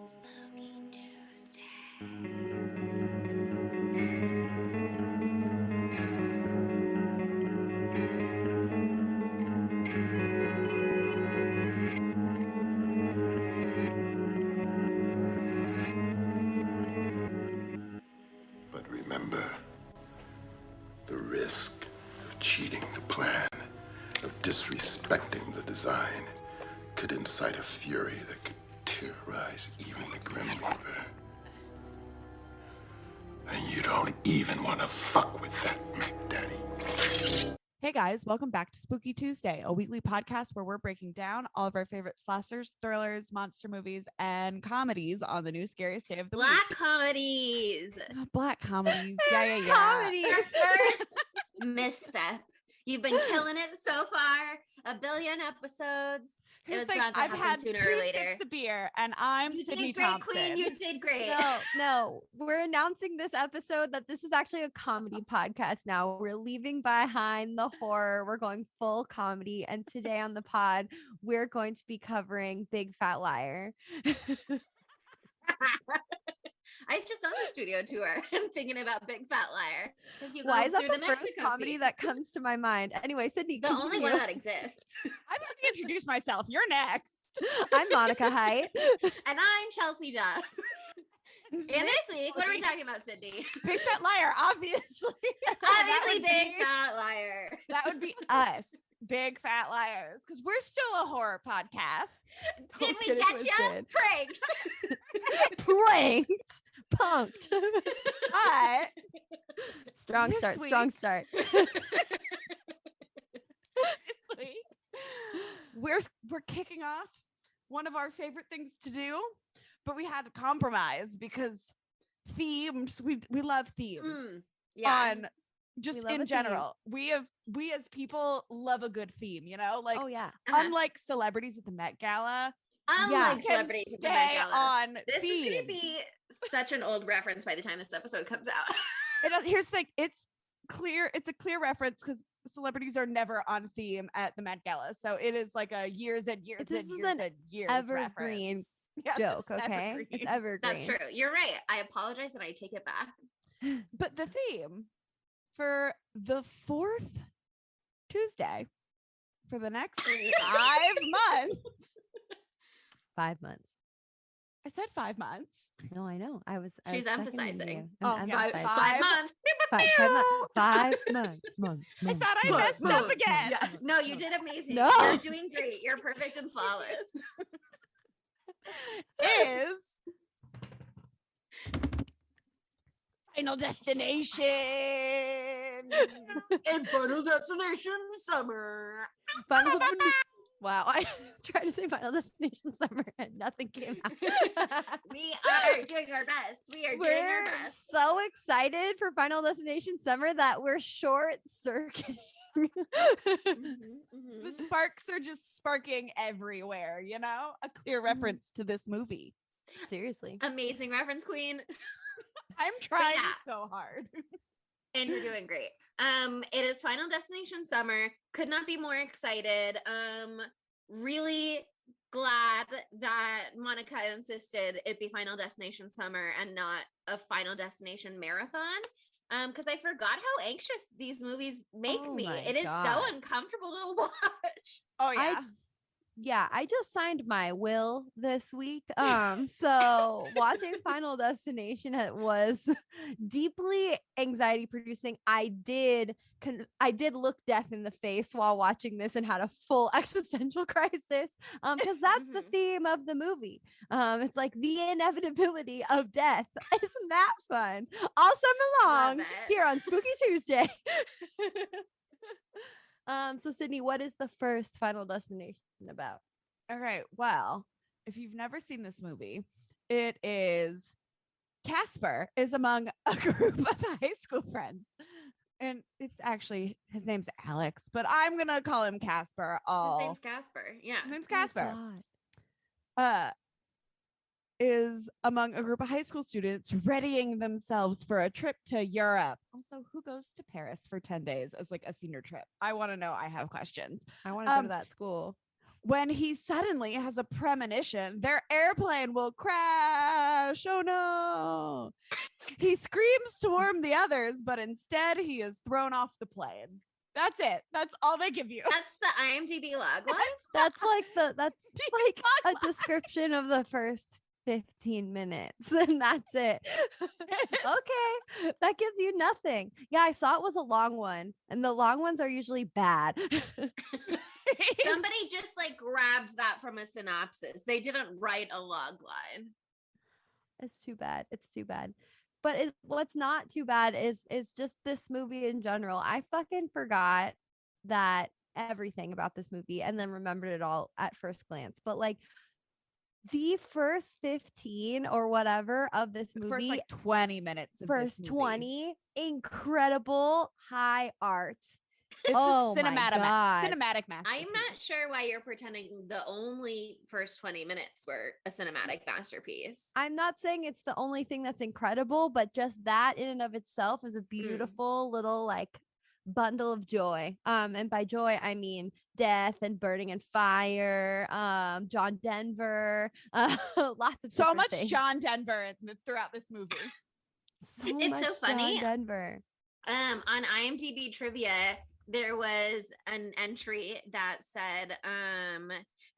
Spooky Tuesday. But remember, the risk of cheating the plan, of disrespecting the design, could incite a fury that could terrorize even the Grim Reaper. And you don't even want to fuck with that, Mac Daddy. Hey guys, welcome back to Spooky Tuesday, a weekly podcast where we're breaking down all of our favorite slashers, thrillers, monster movies, and comedies on the new scariest day of the Black comedies. week. Black comedies. Yeah. Comedy. Your first misstep. You've been killing it so far. 1 billion episodes. Here's was like, bound to I've happen had sooner 2 or later. sips of beer, and I'm You Sydney did great, Thompson. Queen. You did great. No, we're announcing this episode that this is actually a comedy podcast now. We're leaving behind the horror. We're going full comedy. And today on the pod, we're going to be covering Big Fat Liar. I was just on the studio tour. I'm thinking about Big Fat Liar. Why is that the first comedy that comes to my mind? Anyway, Sydney, the only one that exists. I'm going to introduce myself. You're next. I'm Monica Height. And I'm Chelsea Duff. And this week, what are we talking about, Sydney? Big Fat Liar, obviously. Obviously, Big Fat Liar. That would be us, Big Fat Liars, because we're still a horror podcast. Did we get it catch you? twisted. Pranked. Pranked. Punked. But Strong This start. week- Strong start. honestly, we're kicking off one of our favorite things to do, but we had to compromise because themes, we love themes Yeah. on just We love a in theme. general. We as people love a good theme, like Oh, yeah. unlike celebrities at the Met Gala, Unlike can celebrities at the Met stay Gala. on This theme. is going to be such an old reference by the time this episode comes out. Here's the thing, it's a clear reference because celebrities are never on theme at the Met Gala, so it is like a years and years This and is years an and years Evergreen reference. Yeah, joke, it's okay? evergreen. It's evergreen. That's true. You're right. I apologize and I take it back. But the theme for the 4th Tuesday for the next 5 months. 5 months. I said 5 months. No, I know. I was She's seconding emphasizing. you. Oh, I'm yeah, emphasizing. 5 months. 5 months. I thought I Months, messed up months, again. Yeah. No, you did amazing. No. You're doing great. You're perfect and flawless. Is Final Destination. It's Final Destination Summer. Final Destination. Wow, I tried to say Final Destination Summer and nothing came out. We are doing our best. We are doing our We're best. so excited for Final Destination Summer that we're short circuiting. The sparks are just sparking everywhere, a clear reference to this movie. Seriously. Amazing reference, Queen. I'm trying yeah. so hard. And you're doing great. It is Final Destination Summer. Could not be more excited. Really glad that Monica insisted it be Final Destination Summer and not a Final Destination marathon. Because I forgot how anxious these movies make Oh me. my It is so God. uncomfortable to watch. Oh yeah. Yeah, I just signed my will this week. So watching Final Destination was deeply anxiety producing. I did look death in the face while watching this and had a full existential crisis. Because that's the Mhm. theme of the movie. It's like the inevitability of death. Isn't that fun? All summer long it. here on Spooky Tuesday. So Sydney, what is the first Final Destination about? Okay, well, if you've never seen this movie, it is Casper is among a group of high school friends. And it's actually, his name's Alex, but I'm going to call him Casper. His name's Casper. Yeah. His name's Oh my Casper. God. Is among a group of high school students readying themselves for a trip to Europe. Also, who goes to Paris for 10 days as like a senior trip? I want to know. I have questions. I want to go to that school. when he suddenly has a premonition, their airplane will crash. Oh no. He screams to warn the others, but instead he is thrown off the plane. That's it. That's all they give you. That's the IMDb logline. That's like a description of the first 15 minutes, and that's it. Okay, that gives you nothing. Yeah, I saw it was a long one, and the long ones are usually bad. Somebody just like grabbed that from a synopsis. They didn't write a log line. It's too bad. It's too bad. But what's not too bad is just this movie in general. I fucking forgot that everything about this movie and then remembered it all at first glance. But like the first 15 or whatever of this movie, first like 20 minutes of first this movie. 20, incredible high art. It's Oh a my God. cinematic masterpiece. I'm not sure why you're pretending the only first 20 minutes were a cinematic masterpiece. I'm not saying it's the only thing that's incredible, but just that in and of itself is a beautiful little like bundle of joy. And by joy, I mean death and burning and fire, John Denver, lots of so much things. John Denver throughout this movie. It's so funny. John Denver. On IMDb trivia, there was an entry that said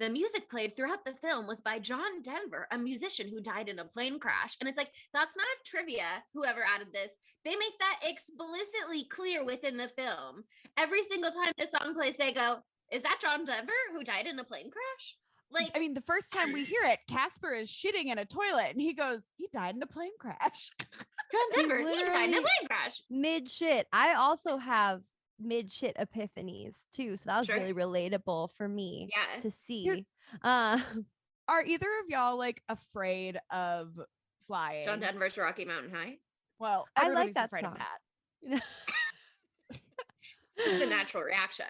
the music played throughout the film was by John Denver, a musician who died in a plane crash. And it's like, that's not trivia, whoever added this. They make that explicitly clear within the film. Every single time the song plays, they go, is that John Denver who died in a plane crash? Like, I mean, the first time we hear it, Casper is shitting in a toilet and he goes, he died in a plane crash. John Denver, he died in a plane crash. Mid shit. I also have mid shit epiphanies too, so that was Sure. really relatable for me to see. Are either of y'all like afraid of flying? John Denver's Rocky Mountain High. Well, I like everybody's that afraid song. of that. It's just the natural reaction.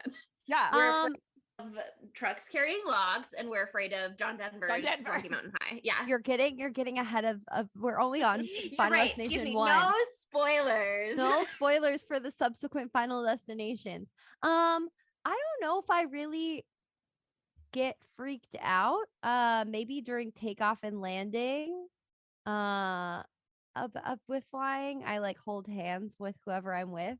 Yeah. We're afraid of trucks carrying logs, and we're afraid of John Denver's Rocky Mountain High. Yeah. You're getting ahead of we're only on You're Final right. Destination Excuse me. 1. No spoilers. No spoilers for the subsequent Final Destinations. I don't know if I really get freaked out. Maybe during takeoff and landing. Up with flying, I like hold hands with whoever I'm with.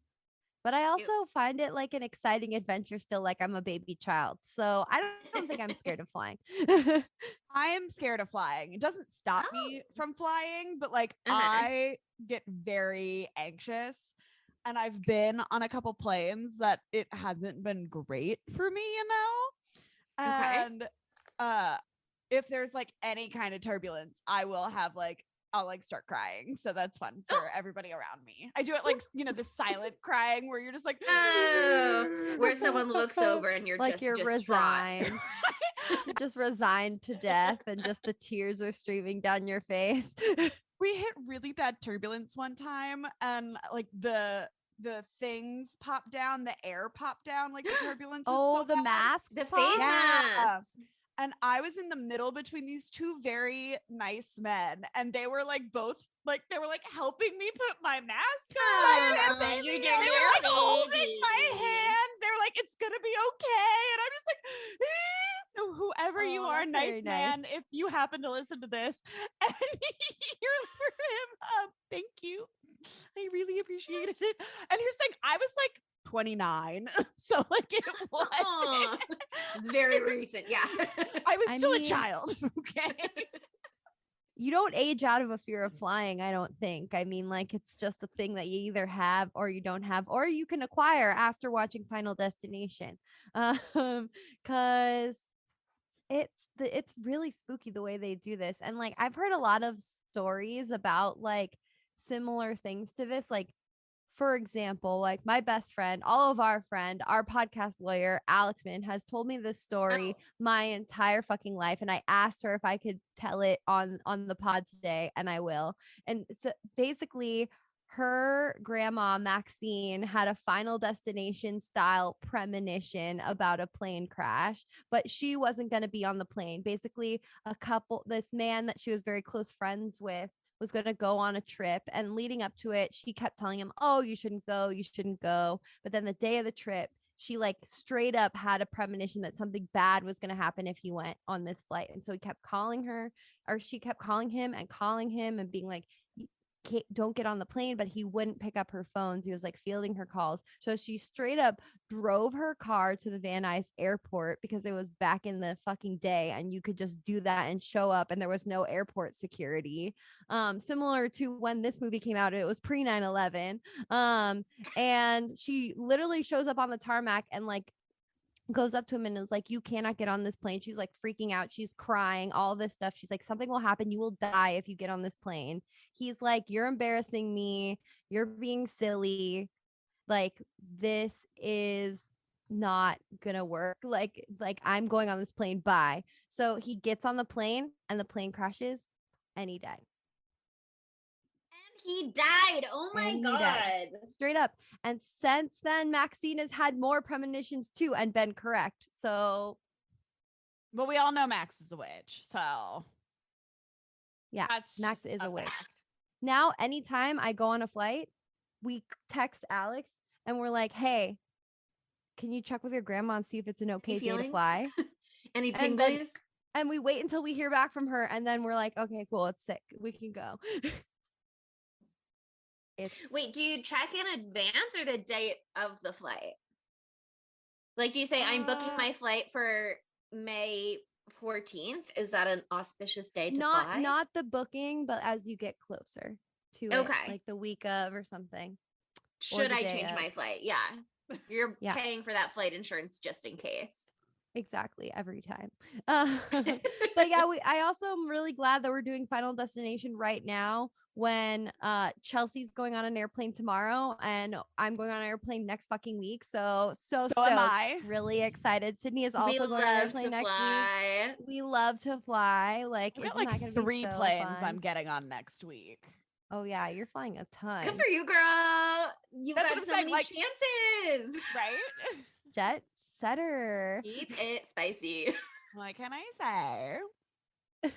But I also find it like an exciting adventure still, like I'm a baby child. So I don't think I'm scared of flying. I am scared of flying. It doesn't stop me from flying, but like Uh-huh. I get very anxious. And I've been on a couple planes that it hasn't been great for me, you know? Okay. And if there's like any kind of turbulence, I'll like start crying. So that's fun for everybody around me. I do it like, you know, the silent crying where you're just like, where someone looks over and you're like just you're distraught. resigned. You're just resigned to death and just the tears are streaming down your face. We hit really bad turbulence one time and like the things popped down, the air popped down, like the turbulence. Oh, so the bad. mask. The pop? face Yeah. masks. And I was in the middle between these two very nice men, and they were like both like they were like helping me put my mask on. Oh, you're They doing were like holding baby. my hand. They were like, "It's gonna be okay," and I'm just like, so whoever you Oh, are, that's nice very man, nice. if you happen to listen to this, and you're for him, thank you. I really appreciated it. And here's the thing, I was like 29, so like it was. Aw. It's very recent. Yeah. I was I still mean- a child. Okay. You don't age out of a fear of flying, I don't think. I mean, like it's just a thing that you either have or you don't have, or you can acquire after watching Final Destination. Because it's really spooky the way they do this. And like I've heard a lot of stories about like similar things to this. Like, for example, like my best friend, all of our podcast lawyer, Alex Min, has told me this story my entire fucking life. And I asked her if I could tell it on the pod today, and I will. And so basically, her grandma, Maxine, had a Final Destination style premonition about a plane crash, but she wasn't going to be on the plane. Basically, this man that she was very close friends with was going to go on a trip, and leading up to it, she kept telling him, oh, you shouldn't go. But then the day of the trip, she like straight up had a premonition that something bad was going to happen if he went on this flight. And so he kept calling her, or she kept calling him and being like, don't get on the plane, but he wouldn't pick up her phones. He was like fielding her calls. So she straight up drove her car to the Van Nuys airport because it was back in the fucking day and you could just do that and show up and there was no airport security. Similar to when this movie came out, it was pre 9/11. And she literally shows up on the tarmac and like goes up to him and is like, you cannot get on this plane. She's like freaking out. She's crying, all this stuff. She's like, something will happen. You will die if you get on this plane. He's like, you're embarrassing me. You're being silly. Like, this is not gonna work. Like I'm going on this plane. Bye. So he gets on the plane and the plane crashes and he died. He died. Oh my God. Straight up. And since then, Maxine has had more premonitions too and been correct. So, well, we all know Max is a witch. So, yeah, that's Max is a witch. fact. Now, anytime I go on a flight, we text Alex and we're like, hey, can you check with your grandma and see if it's an okay day to fly? Any tinglies? And we wait until we hear back from her. And then we're like, okay, cool. It's sick. We can go. Wait, do you check in advance or the date of the flight? Like, do you say I'm booking my flight for May 14th? Is that an auspicious day to fly? Not the booking, but as you get closer to it, like the week of or something. Should I change my flight? Yeah. You're paying for that flight insurance just in case. Exactly, every time. But yeah, I also am really glad that we're doing Final Destination right now when Chelsea's going on an airplane tomorrow and I'm going on an airplane next fucking week. So am I. Really excited. Sydney is also going on an airplane next week. We love to fly. Like, we got like 3 planes I'm getting on next week. Oh yeah, you're flying a ton. Good for you, girl. You've got so many chances. Right? Jet setter. Keep it spicy. What can I say?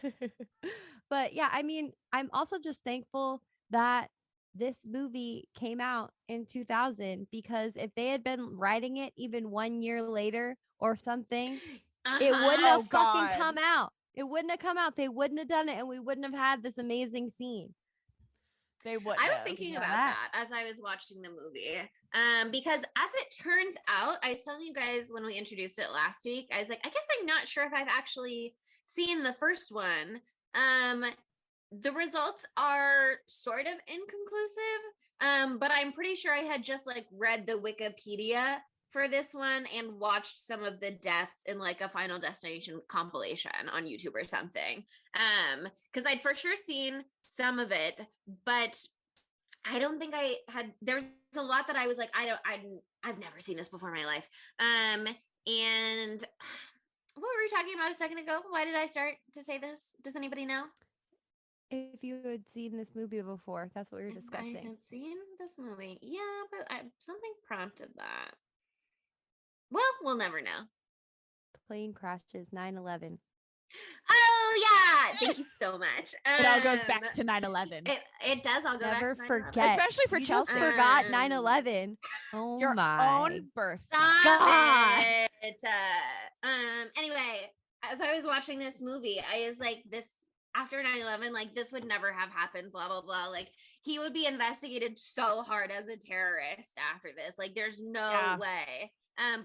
But yeah, I mean, I'm also just thankful that this movie came out in 2000 because if they had been writing it even 1 year later or something, it wouldn't have fucking come out. It wouldn't have come out. They wouldn't have done it and we wouldn't have had this amazing scene. They would. I was thinking about that as I was watching the movie. Because as it turns out, I was telling you guys when we introduced it last week, I was like, I guess I'm not sure if I've actually seen the first one. The results are sort of inconclusive. But I'm pretty sure I had just like read the Wikipedia for this one and watched some of the deaths in like a Final Destination compilation on YouTube or something. Because I'd for sure seen some of it, but I don't think I had. There's a lot that I was like, I've never seen this before in my life. And what were we talking about a second ago? Why did I start to say this? Does anybody know? If you had seen this movie before, that's what we were discussing. I had seen this movie, yeah, but something prompted that. Well, we'll never know. Plane crashes, 9/11. Oh yeah, thank you so much. It all goes back to 9/11. It does all go back to 9/11. Never forget, especially for Chelsea. Forgot 9/11. Oh your my own birthday. God. Anyway, as I was watching this movie, I was like, this after 9/11, like this would never have happened. Blah blah blah. Like he would be investigated so hard as a terrorist after this. Like there's no way.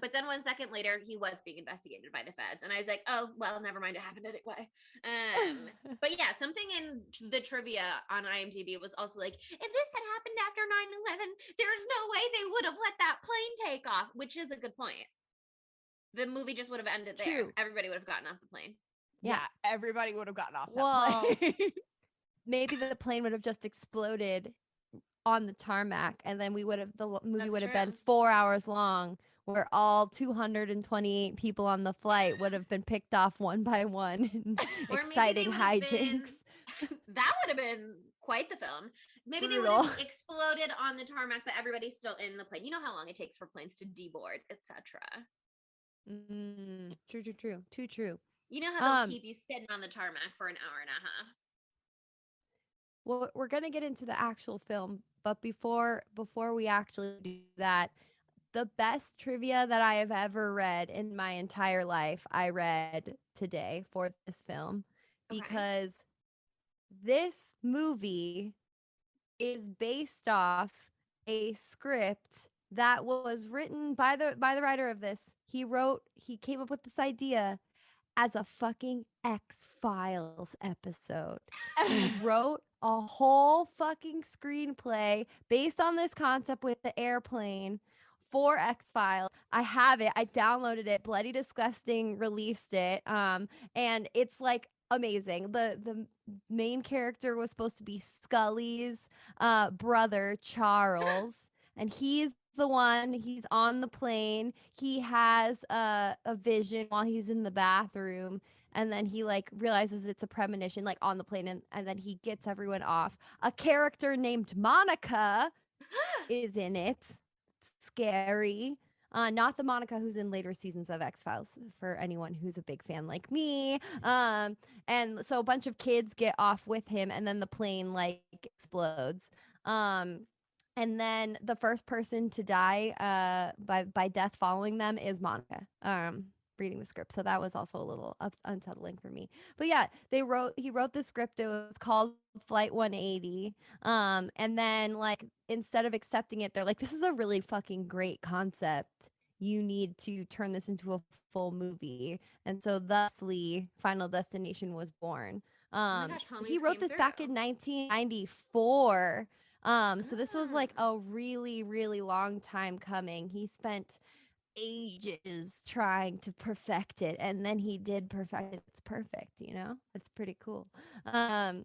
But then 1 second later, he was being investigated by the feds. And I was like, oh, well, never mind. It happened anyway. But yeah, something in the trivia on IMDb was also like, if this had happened after 9/11, there's no way they would have let that plane take off, which is a good point. The movie just would have ended there. True. Everybody would have gotten off the plane. Yeah, everybody would have gotten off that plane. Maybe the plane would have just exploded on the tarmac. And then the movie would have been 4 hours long, where all 228 people on the flight would have been picked off one by one in exciting hijinks. That would have been quite the film. Maybe they would have exploded on the tarmac, but everybody's still in the plane. You know how long it takes for planes to deboard, etc. True. Too true. You know how they'll keep you sitting on the tarmac for an hour and a half. Well, we're gonna get into the actual film, but before we actually do that, the best trivia that I have ever read in my entire life, I read today for this film Okay. because this movie is based off a script that was written by the writer of this. He came up with this idea as a fucking X-Files episode. He wrote a whole fucking screenplay based on this concept with the airplane for X-Files. I have it. I downloaded it. Bloody Disgusting released it. And it's like amazing. The main character was supposed to be Scully's brother, Charles, and he's on the plane. He has a vision while he's in the bathroom, and then he like realizes it's a premonition like on the plane, and then he gets everyone off. A character named Monica is in it. Scary. Not the Monica who's in later seasons of X-Files, for anyone who's a big fan like me. And so a bunch of kids get off with him, and then the plane like explodes. And then the first person to die by death following them is Monica. Reading the script, so that was also a little unsettling for me. But yeah, he wrote the script. It was called Flight 180. And then like instead of accepting it, they're like, "This is a really fucking great concept. You need to turn this into a full movie." And so, thusly, Final Destination was born. Oh my gosh, He homies wrote came this back through. in 1994. So this was like a really, really long time coming. He spent ages trying to perfect it, and then he did perfect it. It's perfect, it's pretty cool. But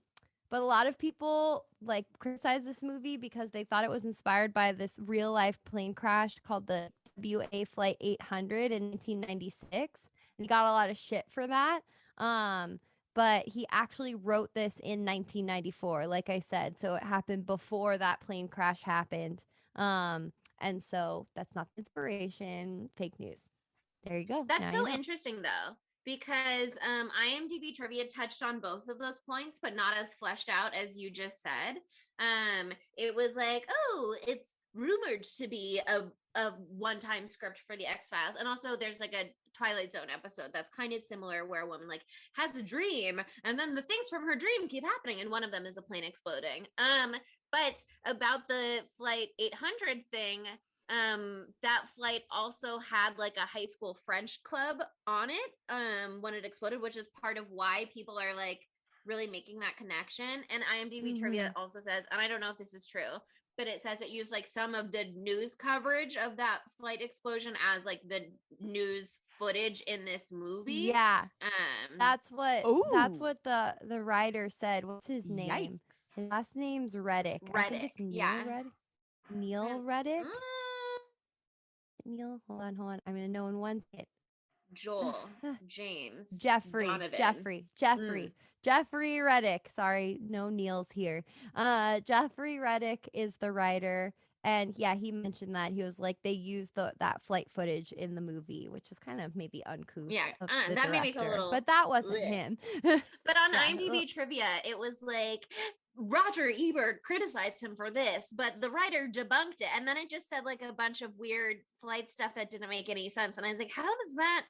a lot of people like criticize this movie because they thought it was inspired by this real life plane crash called the WA Flight 800 in 1996, and he got a lot of shit for that. But he actually wrote this in 1994, like I said, so it happened before that plane crash happened. And so that's not the inspiration. Fake news. There you go. That's Now so you know. interesting though, because IMDb trivia touched on both of those points, but not as fleshed out as you just said. It was like, oh, it's rumored to be a one-time script for the X-Files. And also there's like a Twilight Zone episode that's kind of similar where a woman like has a dream and then the things from her dream keep happening and one of them is a plane exploding. But about the Flight 800 thing, that flight also had like a high school French club on it when it exploded, which is part of why people are like really making that connection. And IMDb trivia also says, and I don't know if this is true, but it says it used like some of the news coverage of that flight explosion as like the news footage in this movie. Yeah. That's what the writer said. What's his name? Yikes. His last name's Reddick. I think it's Neil Reddick. Neil Reddick. Neil, hold on. I'm gonna know in one second. Joel, James, Jeffrey, Donovan. Jeffrey Reddick. Sorry, no Neil's here. Jeffrey Reddick is the writer, and yeah, he mentioned that he was like they used that flight footage in the movie, which is kind of maybe uncouth. Yeah, that made me feel a little. But that wasn't him. But on IMDb trivia, it was like Roger Ebert criticized him for this, but the writer debunked it, and then it just said like a bunch of weird flight stuff that didn't make any sense, and I was like, how does that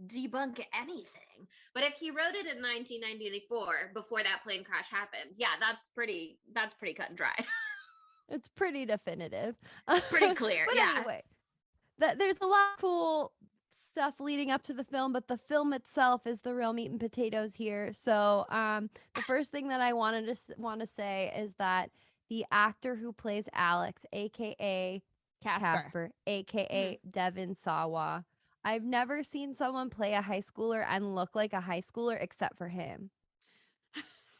debunk anything? But if he wrote it in 1994 before that plane crash happened, yeah, that's pretty cut and dry. It's pretty definitive. Pretty clear. But yeah. Anyway, there's a lot of cool stuff leading up to the film, but the film itself is the real meat and potatoes here. So the first thing that I want to say is that the actor who plays Alex, aka Casper, aka Devin Sawa, I've never seen someone play a high schooler and look like a high schooler except for him.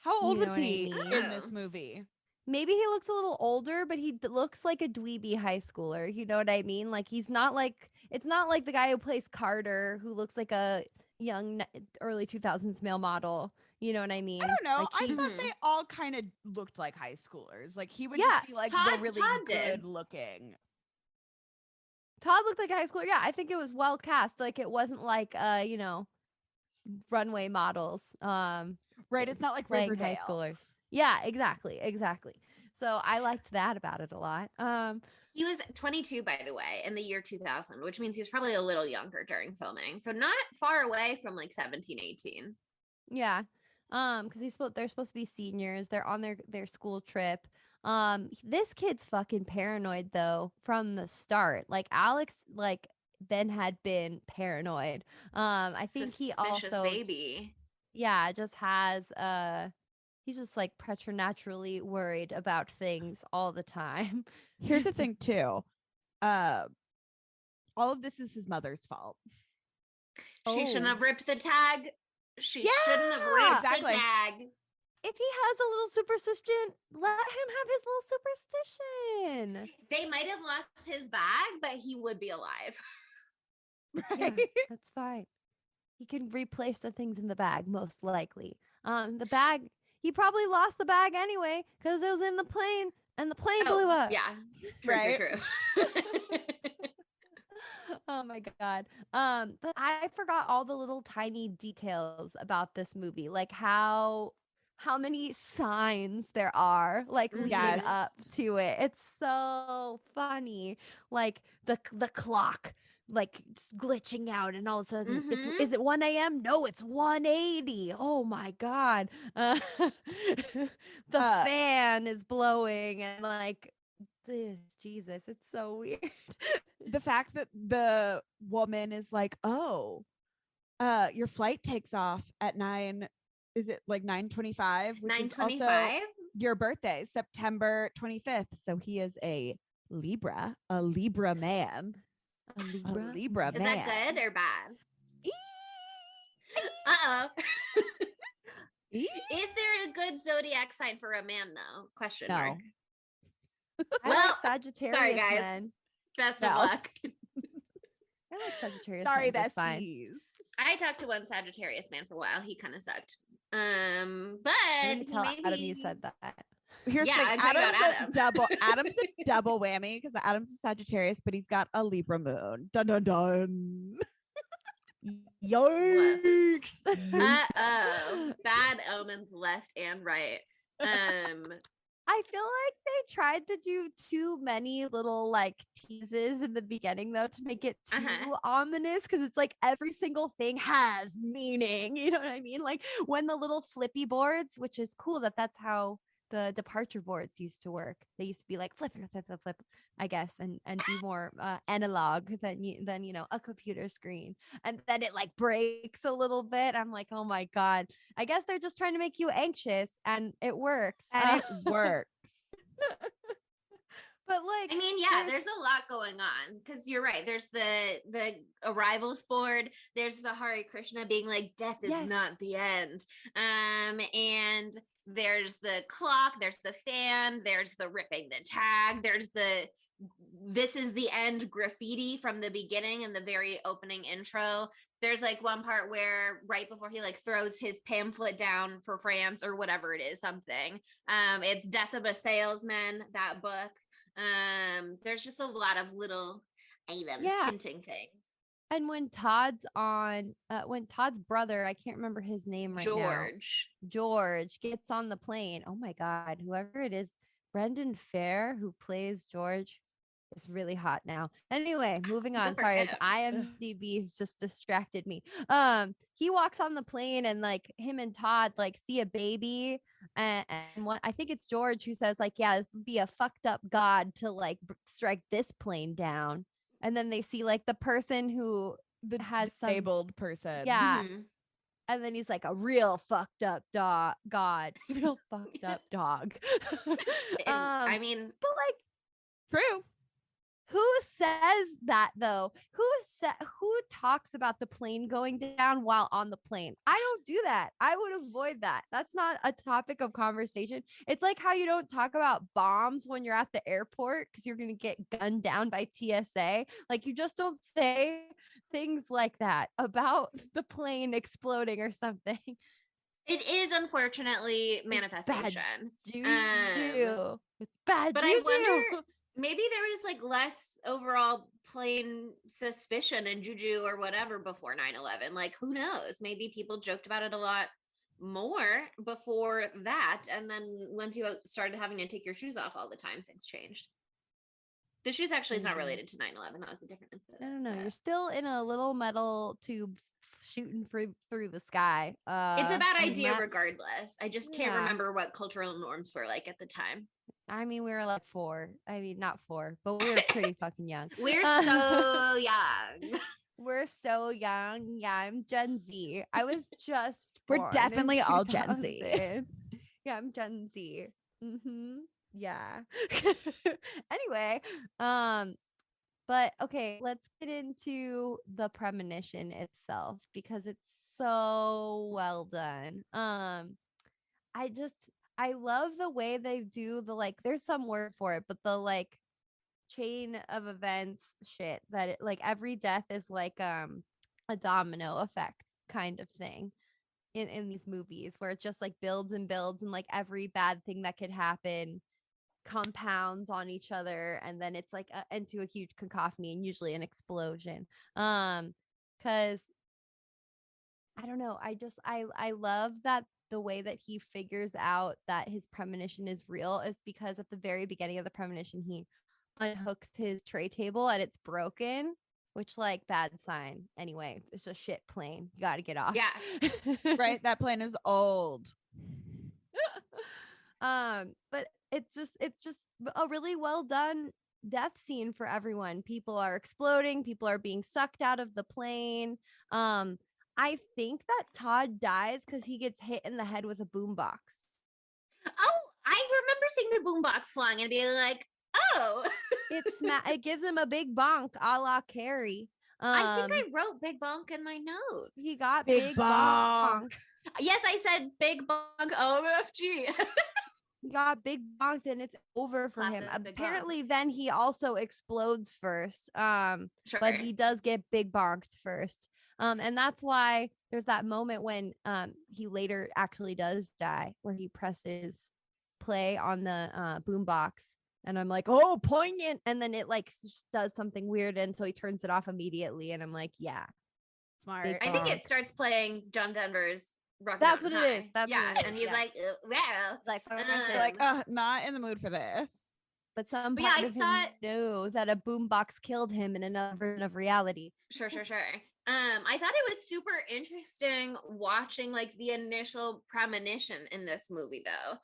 How old was he in this movie? Maybe he looks a little older, but he looks like a dweeby high schooler. You know what I mean? Like it's not like the guy who plays Carter, who looks like a young early 2000s male model. You know what I mean? I don't know. Like I thought they all kind of looked like high schoolers. Like he would just be like the really good looking. Todd looked like a high schooler. Yeah, I think it was well cast. Like it wasn't like runway models. Right. It's not like Riverdale. High schoolers. Yeah, exactly. So I liked that about it a lot. He was 22, by the way, in the year 2000, which means he was probably a little younger during filming. So not far away from like 17, 18. Yeah. Because they're supposed to be seniors. They're on their school trip. This kid's fucking paranoid though from the start. Like Alex, like Ben had been paranoid. I think he Suspicious also, baby. yeah, just has he's just like preternaturally worried about things all the time. Here's the thing too. All of this is his mother's fault. She shouldn't have ripped the tag. She Yeah, shouldn't have ripped exactly. the tag. If he has a little superstition, let him have his little superstition. They might have lost his bag, but he would be alive. Right? Yeah, that's fine. He can replace the things in the bag, most likely. The bag, he probably lost the bag anyway because it was in the plane and the plane blew up. Yeah, true, Right? true. Oh my god. But I forgot all the little tiny details about this movie, like how many signs there are like leading Yes. up to it. It's so funny. Like the clock like glitching out and all of a sudden is it 1 a.m.? No, it's 1:80. Oh my god. The fan is blowing and like this, Jesus, it's so weird. The fact that the woman is like, oh, your flight takes off at 9. Is it like 9:25? 9:25. Your birthday, September 25th. So he is a Libra man. A Libra? A Libra Is man. that good or bad? Eee! Uh-oh. Eee! Is there a good zodiac sign for a man, though? Question No. mark. I Well, like Sagittarius sorry, guys. men. Best No. of luck. I like Sagittarius Sorry, men just fine. besties. I talked to one Sagittarius man for a while. He kind of sucked. But I didn't tell maybe Adam you said that. Here's Yeah, the I'm thing. talking about Adam. Adam's a double whammy because Adam's a Sagittarius, but he's got a Libra moon. Dun dun dun. Yikes. Uh-oh. Bad omens left and right. I feel like they tried to do too many little like teases in the beginning though to make it too ominous because it's like every single thing has meaning. You know what I mean? Like when the little flippy boards, which is cool that's how the departure boards used to work. They used to be like flip, I guess, and be more analog than you know a computer screen. And then it like breaks a little bit. I'm like, oh my god. I guess they're just trying to make you anxious, and it works. And it works. But like, I mean, yeah, there's a lot going on because you're right. There's the arrivals board. There's the Hare Krishna being like, death is not the end. And there's the clock. There's the fan. There's the ripping the tag. There's the this is the end graffiti from the beginning and the very opening intro. There's like one part where right before he like throws his pamphlet down for France or whatever it is, something. It's Death of a Salesman, that book. There's just a lot of little items hinting things. And when Todd's brother, I can't remember his name right now. George gets on the plane. Oh my God, whoever it is, Brendan Fair, who plays George, is really hot now. Anyway, moving on. Sorry, it's IMDb's just distracted me. He walks on the plane and like him and Todd like see a baby and what I think it's George who says like, yeah, this would be a fucked up god to like strike this plane down. And then they see like the person who has disabled person. Yeah. Mm-hmm. And then he's like a real fucked up god, real fucked up dog. I mean, but like, true. Who says that though? Who talks about the plane going down while on the plane? I don't do that. I would avoid that. That's not a topic of conversation. It's like how you don't talk about bombs when you're at the airport because you're going to get gunned down by TSA. Like you just don't say things like that about the plane exploding or something. It is unfortunately manifestation. It's bad. But I wonder, maybe there was like less overall plain suspicion and juju or whatever before 9/11. Like, who knows? Maybe people joked about it a lot more before that. And then once you started having to take your shoes off all the time, things changed. The shoes actually is not Maybe. related to 9/11. That was a different incident. I don't know. but- You're still in a little metal tube shooting through the sky. It's a bad and idea that's- regardless. I just can't Yeah. remember what cultural norms were like at the time. I mean, we were like 4. I mean, not 4, but we were pretty fucking young. We're so young. We're so young. Yeah, I'm Gen Z. I was just We're born in definitely all Gen Z. 2000. Yeah, I'm Gen Z. Yeah. Anyway, but okay, let's get into the premonition itself because it's so well done. I love the way they do the like there's some word for it, but the like chain of events shit that it, like every death is like a domino effect kind of thing in these movies where it just like builds and builds and like every bad thing that could happen compounds on each other and then it's like into a huge cacophony and usually an explosion because I don't know, I love that the way that he figures out that his premonition is real is because at the very beginning of the premonition he unhooks his tray table and it's broken, which like bad sign anyway. It's a shit plane, you got to get off. Yeah. Right, that plane is old. But it's just a really well done death scene for everyone. People are exploding, people are being sucked out of the plane. I think that Todd dies because he gets hit in the head with a boombox. Oh, I remember seeing the boombox flying and being like, oh. It gives him a big bonk a la Carrie. I think I wrote big bonk in my notes. He got Big big bonk. Yes, I said big bonk OMFG. He got big bonked and it's over for him. Classic big Apparently, then he also explodes first. Sure. But he does get big bonked first. And that's why there's that moment when he later actually does die, where he presses play on the boombox, and I'm like, oh, poignant, and then it like just does something weird, and so he turns it off immediately, and I'm like, yeah, Smart. I think it starts playing John Denver's Rock That's Mountain what it is. High. That's yeah, what it is. and he's Yeah. like, wow. like, You're like, not in the mood for this. but some But part yeah, I of him thought- knew that a boombox killed him in another version of reality. Sure. I thought it was super interesting watching like the initial premonition in this movie though.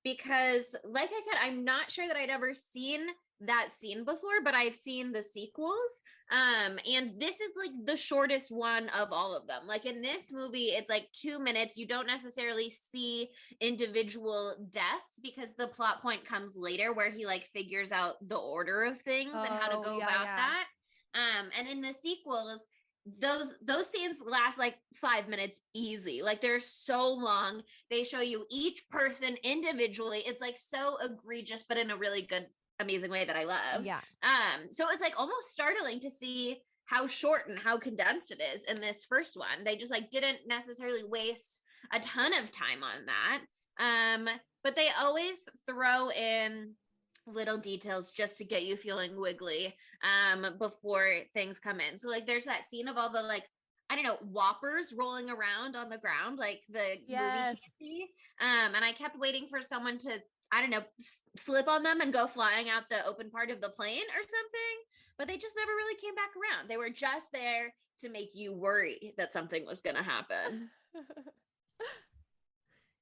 Because like I said, I'm not sure that I'd ever seen that scene before, but I've seen the sequels. And this is like the shortest one of all of them. Like in this movie, it's like 2 minutes. You don't necessarily see individual deaths because the plot point comes later where he like figures out the order of things and how to go about that. And in the sequels, those scenes last like 5 minutes easy. Like they're so long. They show you each person individually. It's like so egregious, but in a really good, amazing way that I love. Yeah. So it was like almost startling to see how short and how condensed it is in this first one. They just like didn't necessarily waste a ton of time on that. But they always throw in little details just to get you feeling wiggly before things come in. So like there's that scene of all the like, I don't know, whoppers rolling around on the ground, like the movie candy. And I kept waiting for someone to, I don't know, slip on them and go flying out the open part of the plane or something, but they just never really came back around. They were just there to make you worry that something was going to happen.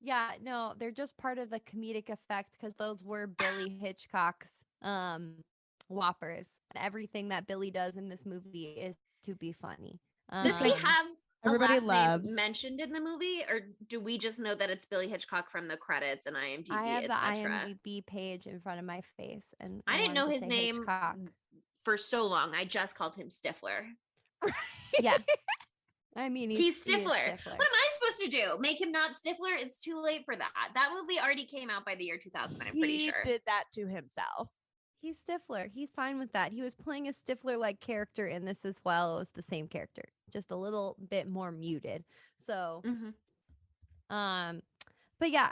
Yeah, no, they're just part of the comedic effect because those were Billy Hitchcock's whoppers. And everything that Billy does in this movie is to be funny. Does he have everybody a last loves name mentioned in the movie, or do we just know that it's Billy Hitchcock from the credits and IMDb, I have the etc.? IMDb page in front of my face, and I didn't wanted know to his say name Hitchcock. for so long. I just called him Stifler. Yeah, I mean He's he is Stifler. What am I supposed to do? Make him not Stifler? It's too late for that. That movie already came out by the year 2000. I'm pretty He sure. did that to himself. He's Stifler. He's fine with that. He was playing a Stifler-like character in this as well. It was the same character, just a little bit more muted. So, but yeah,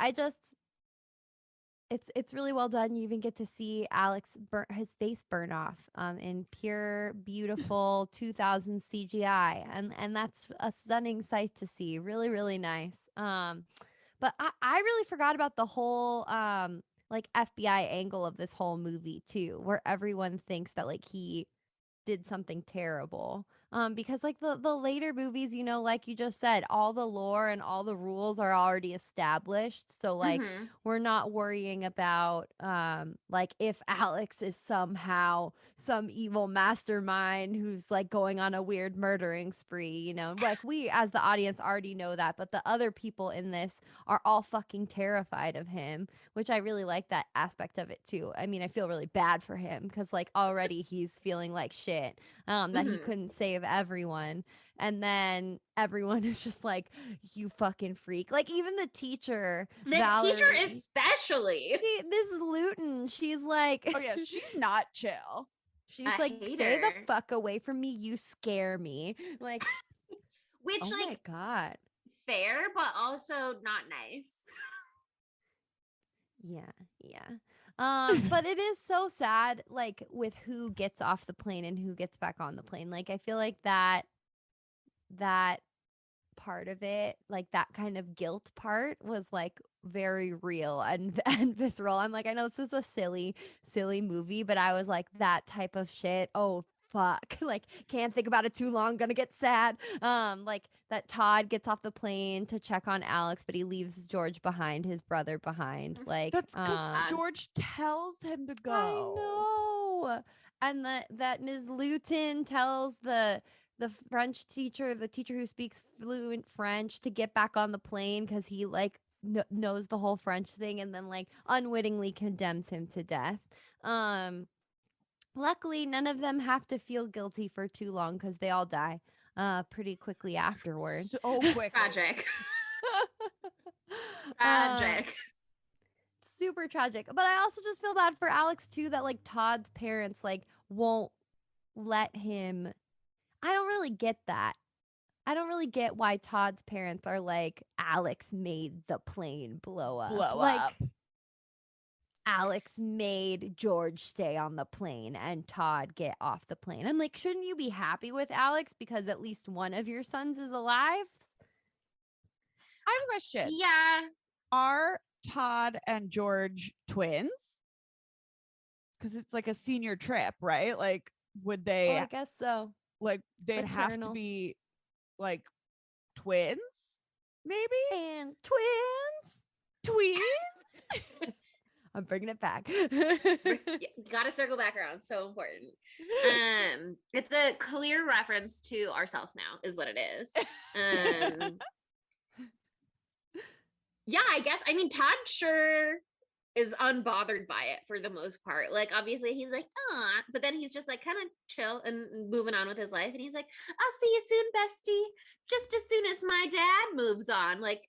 it's really well done. You even get to see Alex his face burn off in pure, beautiful 2000 CGI, and that's a stunning sight to see. Really, really nice. But I really forgot about the whole like FBI angle of this whole movie too, where everyone thinks that like he did something terrible. Because like the later movies, you know, like you just said, all the lore and all the rules are already established. So like Mhm. we're not worrying about like if Alex is somehow some evil mastermind who's like going on a weird murdering spree, you know. Like we as the audience already know that, but the other people in this are all fucking terrified of him, which I really like that aspect of it too. I mean, I feel really bad for him because like already he's feeling like shit, that he Mhm. couldn't save everyone. And then everyone is just like, you fucking freak. Like even the teacher, The teacher Valerie, especially. Miss Luton, she's like, Oh yeah, she's not chill. she's I like, hate stay the her. fuck away from me. You scare me. Like, Which, oh my like, God. fair, but also not nice. Yeah, yeah. But it is so sad, like with who gets off the plane and who gets back on the plane. Like I feel like that part of it, like that kind of guilt part was like very real and and visceral. I'm like, I know this is a silly movie, but I was like that type of shit. Oh fuck. Like can't think about it too long, gonna get sad. Like that Todd gets off the plane to check on Alex, but he leaves George behind, his brother behind. Like That's because Sad. George tells him to go. I know. And that Ms. Luton tells the French teacher, the teacher who speaks fluent French, to get back on the plane because he like knows the whole French thing, and then like unwittingly condemns him to death. Luckily, none of them have to feel guilty for too long because they all die pretty quickly afterward. So quick. Tragic. Um, Tragic. super tragic. But I also just feel bad for Alex too, that like Todd's parents like won't let him. I don't really get that. I don't really get why Todd's parents are like, Alex made the plane blow up. Like, Alex made George stay on the plane and Todd get off the plane. I'm like, shouldn't you be happy with Alex because at least one of your sons is alive? I have a question. Yeah. Are Todd and George twins? Because it's like a senior trip, right? Like, would Oh, they I guess so. like they'd have to Paternal. be like twins? Maybe And twins. tweens? I'm bringing it back. Gotta circle back around. So important. It's a clear reference to ourself now, is what it is. Yeah, I guess. I mean, Todd sure is unbothered by it for the most part. Like, obviously, he's like, but then he's just like kind of chill and moving on with his life. And he's like, I'll see you soon, bestie. Just as soon as my dad moves on. Like,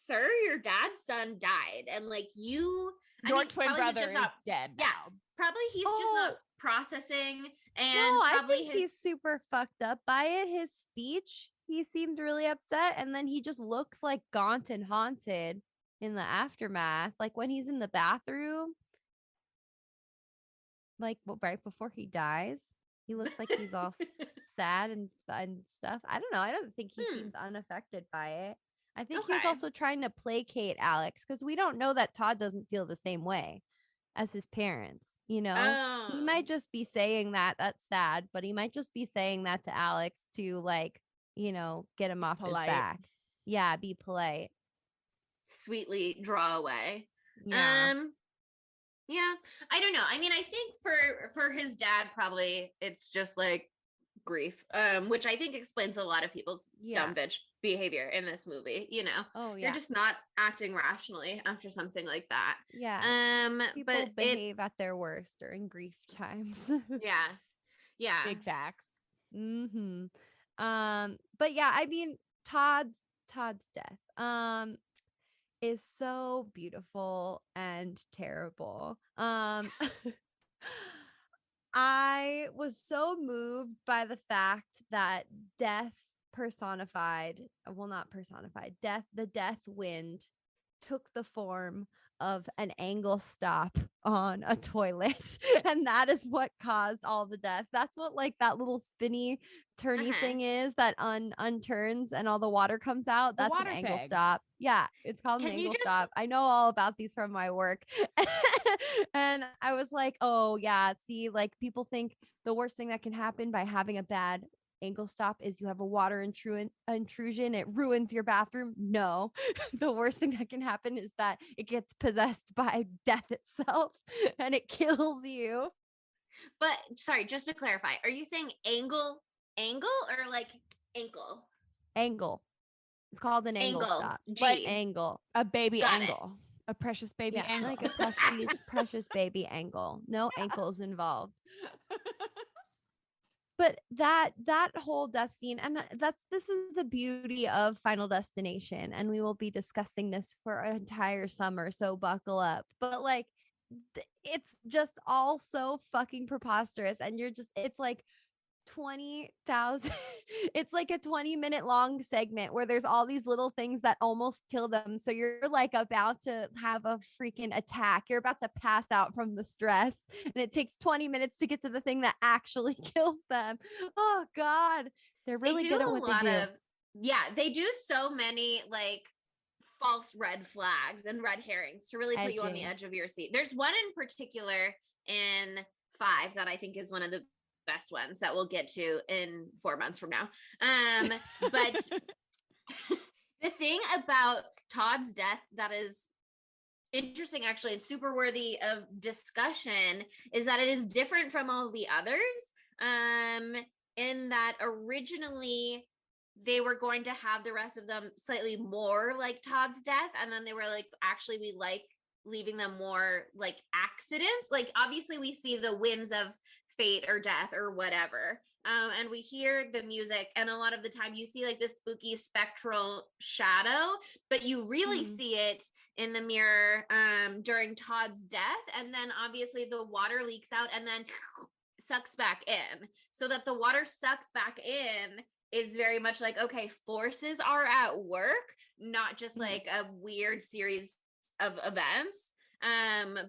sir, your dad's son died. And like, Your twin probably he's brother just is not- dead yeah. now. Probably he's just not processing. And No, I probably think he's super fucked up by it. His speech, he seemed really upset. And then he just looks like gaunt and haunted in the aftermath. Like when he's in the bathroom, like right before he dies, he looks like he's all sad and stuff. I don't know. I don't think he seems unaffected by it. I think he was Okay. also trying to placate Alex because we don't know that Todd doesn't feel the same way as his parents. You know, he might just be saying that. That's sad, but he might just be saying that to Alex to like, you know, get him off polite. his back. Yeah, be polite. sweetly draw away. Yeah. Yeah, I don't know. I mean, I think for his dad, probably it's just like grief, which I think explains a lot of people's dumb bitch behavior in this movie. You know, Oh yeah. you're just not acting rationally after something like that. Yeah. People But behave at their worst during grief times. yeah. Big facts. Mm-hmm. But yeah, I mean, Todd's death is so beautiful and terrible. I was so moved by the fact that death personified, well, not personified, the death wind took the form of an angle stop on a toilet. And that is what caused all the death. That's what like that little spinny turny thing is that unturns and all the water comes out. That's an angle stop. Yeah, it's called an angle stop. I know all about these from my work. And I was like, oh yeah, see, like people think the worst thing that can happen by having a bad angle stop is you have a water intrusion, it ruins your bathroom. No, the worst thing that can happen is that it gets possessed by death itself and it kills you. But sorry, just to clarify, are you saying angle or like ankle? Angle. It's called an angle Angle. stop. Like angle. A baby Got it. angle. A precious baby Yeah, angle. like a precious baby angle. No ankles involved. But that whole death scene, and this is the beauty of Final Destination, and we will be discussing this for an entire summer, so buckle up. But like it's just all so fucking preposterous, and it's like 20,000 it's like a 20-minute long segment where there's all these little things that almost kill them, so you're like about to have a freaking attack, you're about to pass out from the stress, and it takes 20 minutes to get to the thing that actually kills them. Oh god, they're really good at what they do. They do so many like false red flags and red herrings to really put you on the Edging. edge of your seat. There's one in particular in 5 that I think is one of the best ones that we'll get to in 4 months from now. But the thing about Todd's death that is interesting, actually, and super worthy of discussion, is that it is different from all the others. In that originally they were going to have the rest of them slightly more like Todd's death, and then they were like, actually, we like leaving them more like accidents. Like obviously we see the winds of fate or death or whatever, and we hear the music, and a lot of the time you see like this spooky spectral shadow, but you really see it in the mirror during Todd's death, and then obviously the water leaks out and then sucks back in, so that the water sucks back in is very much like, okay, forces are at work, not just like a weird series of events.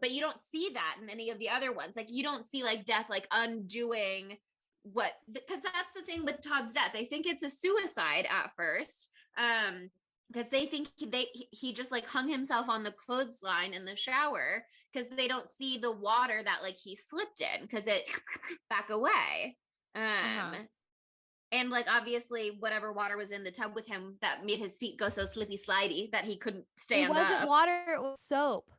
But you don't see that in any of the other ones. Like you don't see like death like undoing what, because that's the thing with Todd's death. They think it's a suicide at first, because they think he just like hung himself on the clothesline in the shower, because they don't see the water that like he slipped in, because it back away. And like obviously whatever water was in the tub with him that made his feet go so slippy slidey that he couldn't stand up. It wasn't water, it was soap.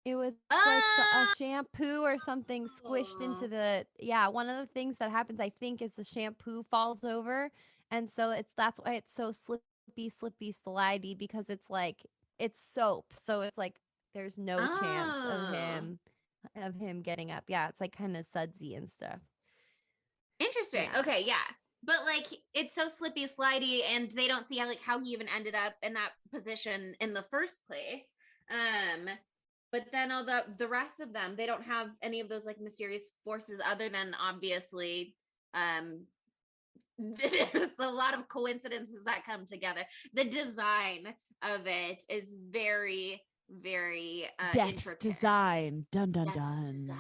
It was like a shampoo or something squished into the, one of the things that happens, I think, is the shampoo falls over. And so that's why it's so slippy, slidey, because it's like, it's soap. So it's like, there's no chance of him getting up. Yeah. It's like kind of sudsy and stuff. Interesting. Yeah. Okay. Yeah. But like, it's so slippy, slidey, and they don't see how he even ended up in that position in the first place. But then all the rest of them, they don't have any of those like mysterious forces, other than obviously there's a lot of coincidences that come together. The design of it is very, very intricate. Design. Dun dun Death's dun. Design.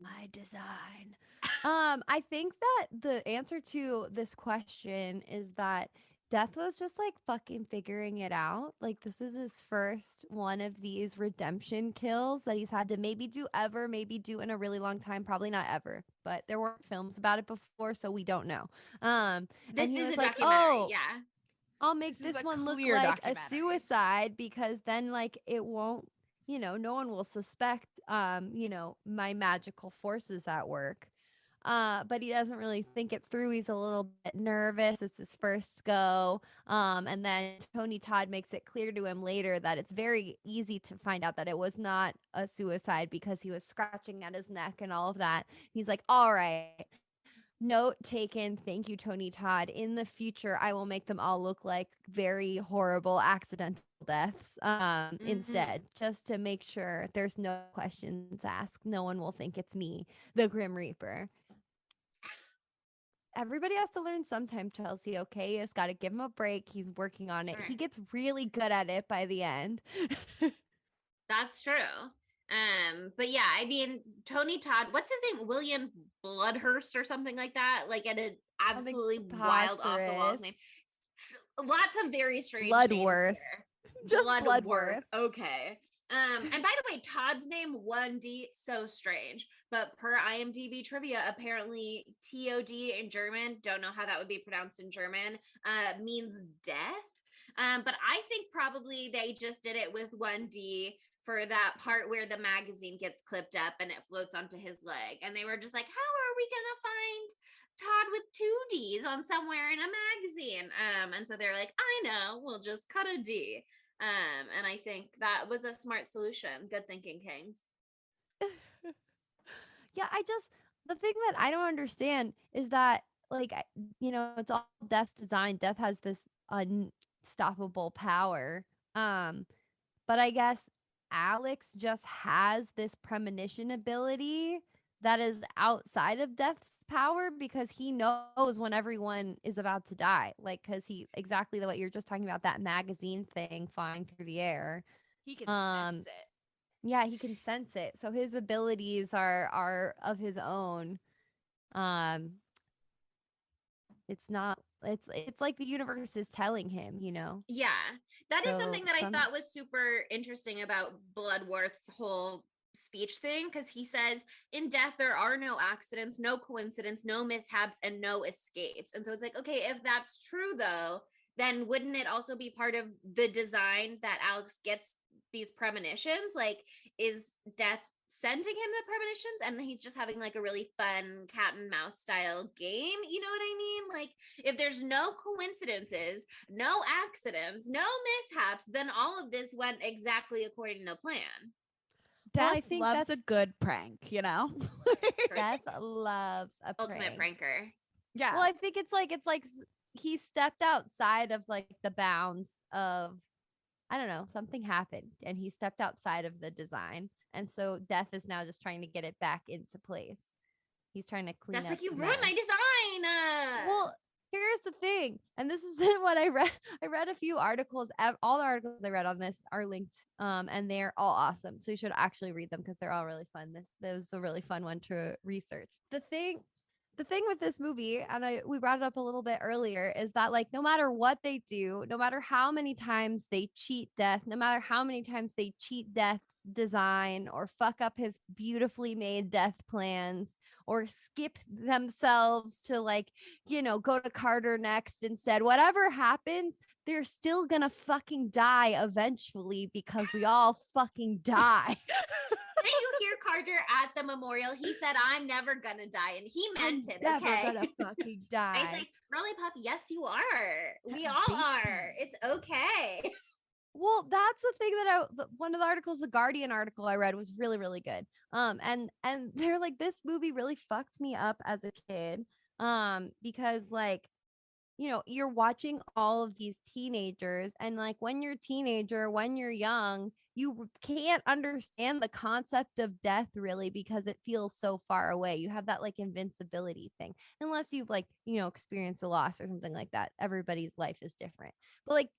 My design. I think that the answer to this question is that Death was just like fucking figuring it out. Like this is his first one of these redemption kills that he's had to maybe do in a really long time. Probably not ever, but there weren't films about it before, so we don't know. This is a like, documentary, I'll make this one look like a suicide, because then like it won't, no one will suspect, my magical forces at work. But he doesn't really think it through. He's a little bit nervous. It's his first go. And then Tony Todd makes it clear to him later that it's very easy to find out that it was not a suicide, because he was scratching at his neck and all of that. He's like, all right, note taken. Thank you, Tony Todd. In the future, I will make them all look like very horrible accidental deaths instead, just to make sure there's no questions asked. No one will think it's me, the Grim Reaper. Everybody has to learn sometime, Chelsea. Okay, you just got to give him a break. He's working on it. He gets really good at it by the end. That's true. But yeah, I mean, Tony Todd, what's his name? William Bloodhurst or something like that. Like an absolutely wild off the walls name. Lots of very strange Bloodworth. names here. Just Bloodworth. Okay. And by the way, Todd's name 1D, so strange. But per IMDb trivia, apparently TOD in German, don't know how that would be pronounced in German, means death. But I think probably they just did it with 1D for that part where the magazine gets clipped up and it floats onto his leg. And they were just like, how are we going to find Todd with 2Ds on somewhere in a magazine? And so they're like, I know, we'll just cut a D. And I think that was a smart solution. Good thinking, Kings. Yeah, the thing that I don't understand is that, like, it's all Death's design. Death has this unstoppable power. But I guess Alex just has this premonition ability that is outside of Death's power because he knows when everyone is about to die. Like, because exactly what you're just talking about, that magazine thing flying through the air. He can sense it. Yeah, he can sense it. So his abilities are of his own. It's like the universe is telling him, Yeah, that is So something that I thought was super interesting about Bloodworth's whole speech thing, because he says in death there are no accidents, no coincidence, no mishaps, and no escapes. And so it's like, okay, if that's true though, then wouldn't it also be part of the design that Alex gets these premonitions? Like, is death sending him the premonitions and he's just having like a really fun cat and mouse style game? You know what I mean? Like, if there's no coincidences, no accidents, no mishaps, then all of this went exactly according to plan. Death I think loves a good prank, Death loves a Ultimate prank. pranker. Yeah. Well, I think it's like he stepped outside of like the bounds of, I don't know, something happened and he stepped outside of the design. And so Death is now just trying to get it back into place. He's trying to clean That's up. like, you ruined my design. Well, here's the thing, and this is what I read. I read a few articles. All the articles I read on this are linked, and they're all awesome. So you should actually read them because they're all really fun. This was a really fun one to research. The thing with this movie, and we brought it up a little bit earlier, is that like no matter what they do, no matter how many times they cheat Death, no matter how many times they cheat Death's design or fuck up his beautifully made death plans or skip themselves to like, go to Carter next instead, whatever happens, they're still gonna fucking die eventually because we all fucking die. Did you hear Carter at the memorial? He said, I'm never gonna die. And he meant it, Never okay? gonna fucking die. I was like, really, pup? Yes, you are. We all are. It's okay. Well, that's the thing that one of the articles, the Guardian article I read, was really, really good. And they're like, this movie really fucked me up as a kid. Because like, you're watching all of these teenagers, and like when you're a teenager, when you're young, you can't understand the concept of death really because it feels so far away. You have that like invincibility thing, unless you've like, experienced a loss or something like that. Everybody's life is different. But like,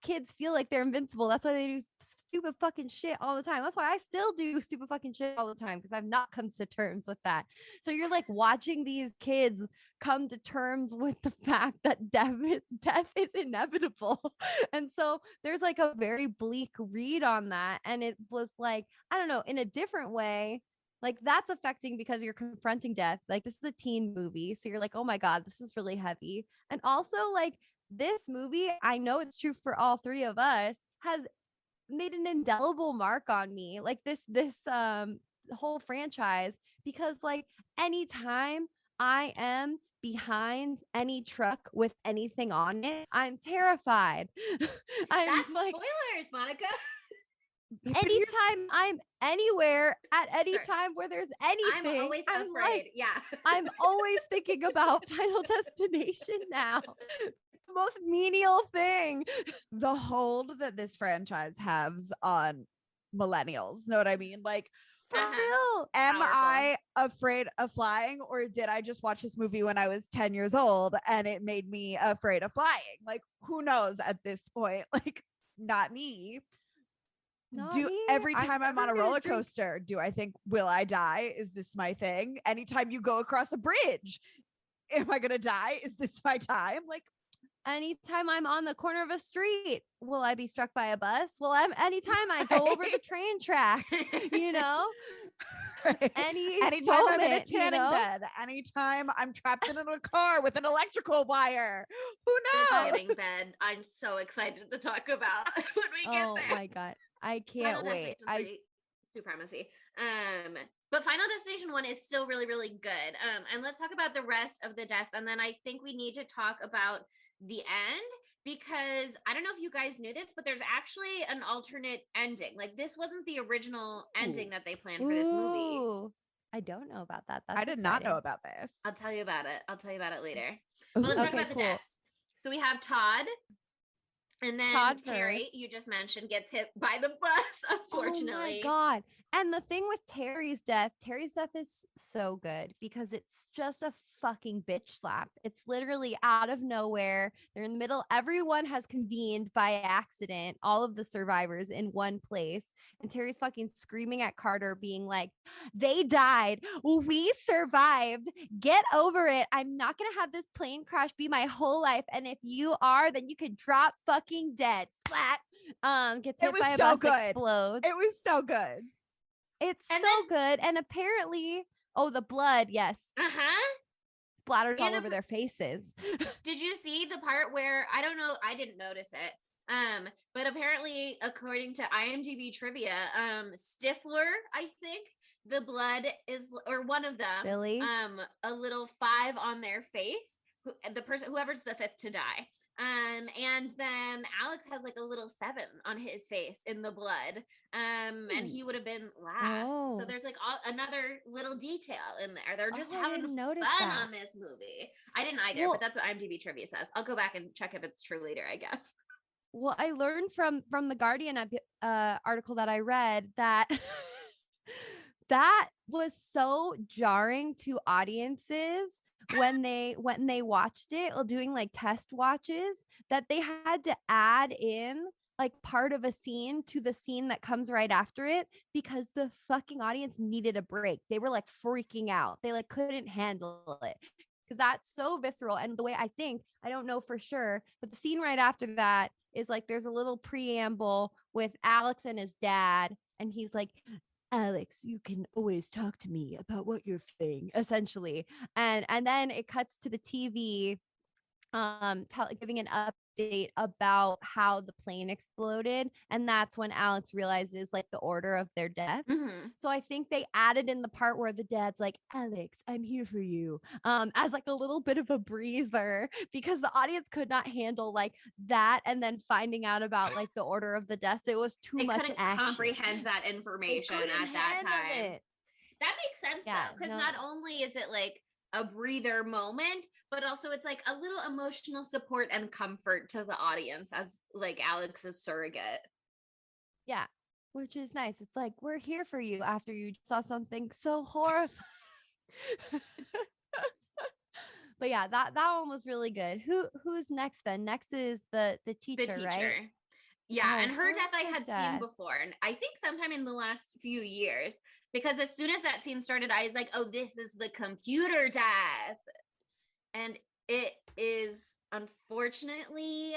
kids feel like they're invincible. That's why they do stupid fucking shit all the time. That's why I still do stupid fucking shit all the time, because I've not come to terms with that. So you're like watching these kids come to terms with the fact that death is inevitable. And so there's like a very bleak read on that. And it was like, I don't know, in a different way, like that's affecting because you're confronting death. Like, this is a teen movie. So you're like, oh my God, this is really heavy. And also like this movie, I know it's true for all three of us, has made an indelible mark on me. Like this whole franchise, because like anytime I am behind any truck with anything on it, I'm terrified. That's like, spoilers, Monica. Anytime I'm anywhere at any Sure. time where there's anything, I'm always afraid. Like, yeah. I'm always thinking about Final Destination now. The most menial thing. The hold that this franchise has on millennials. Know what I mean? Like, For real. am Powerful. I afraid of flying, or did I just watch this movie when I was 10 years old and it made me afraid of flying? Like, who knows at this point? Like, not me. Every time I'm on a roller coaster, do I think, will I die? Is this my thing? Anytime you go across a bridge, am I gonna die? Is this my time? Like, anytime I'm on the corner of a street, will I be struck by a bus? Well, anytime I go over the train tracks, you know, Right. Anytime I'm in a moment, you tanning know? bed, anytime I'm trapped in a car with an electrical wire, who The knows? tanning bed. I'm so excited to talk about when we get Oh there. my God. I Final can't wait. Destination 3 supremacy. But Final Destination 1 is still really, really good. And let's talk about the rest of the deaths. And then I think we need to talk about the end, because I don't know if you guys knew this, but there's actually an alternate ending. Like, this wasn't the original ending that they planned for this movie. Ooh, I don't know about that. That's I did not know exciting. about this. I'll tell you about it later. But let's talk Okay, about the cool. deaths. So we have Todd, and then Todd Terry, first. you just mentioned, gets hit by the bus, unfortunately. Oh my God. And the thing with Terry's death is so good because it's just a fucking bitch slap. It's literally out of nowhere. They're in the middle. Everyone has convened by accident, all of the survivors in one place. And Terry's fucking screaming at Carter, being like, they died. We survived. Get over it. I'm not going to have this plane crash be my whole life. And if you are, then you could drop fucking dead. Splat. Gets hit was by a so bus, good. explodes. It was so good. It's And so good. And apparently, the blood, yes, splattered all over their faces. Did you see the part where, I don't know, I didn't notice it. But apparently, according to IMDb trivia, Stifler, I think the blood is, or one of them, Billy? a little 5 on their face. Whoever's the 5th to die. And then Alex has like a little 7 on his face in the blood. And he would have been last. So there's like another little detail in there. They're just having fun on this movie. I didn't either, but that's what IMDb trivia says. I'll go back and check if it's true later, I guess. Well, I learned from the Guardian article that I read that that was so jarring to audiences when they watched it, while doing like test watches, that they had to add in like part of a scene to the scene that comes right after it, because the fucking audience needed a break. They were like freaking out. They like couldn't handle it, because that's so visceral. And the way I don't know for sure, but the scene right after that is like, there's a little preamble with Alex and his dad, and he's like, Alex, you can always talk to me about what you're feeling, essentially. And then it cuts to the TV, giving an update about how the plane exploded, and that's when Alex realizes like the order of their deaths. So I think they added in the part where the dad's like, Alex, I'm here for you, as like a little bit of a breather, because the audience could not handle like that, and then finding out about like the order of the deaths. It was too much couldn't action. comprehend that information at that time. That makes sense though, because not only is it like a breather moment, but also it's like a little emotional support and comfort to the audience as like Alex's surrogate. Yeah, which is nice. It's like, we're here for you after you saw something so horrifying. But yeah, that one was really good. Who's next then? Next is the teacher, right? Yeah, and her death I had seen before, and I think sometime in the last few years, because as soon as that scene started, I was like, oh, this is the computer death. And it is unfortunately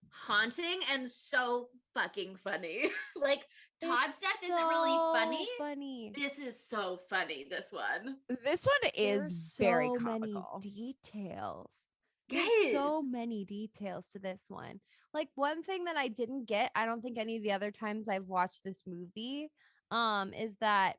haunting and so fucking funny. Like, Todd's death isn't really funny. This is so funny, this one. This one is very comical. Many details. Yes. There's so many details to this one. Like, one thing that I didn't get, I don't think any of the other times I've watched this movie, is that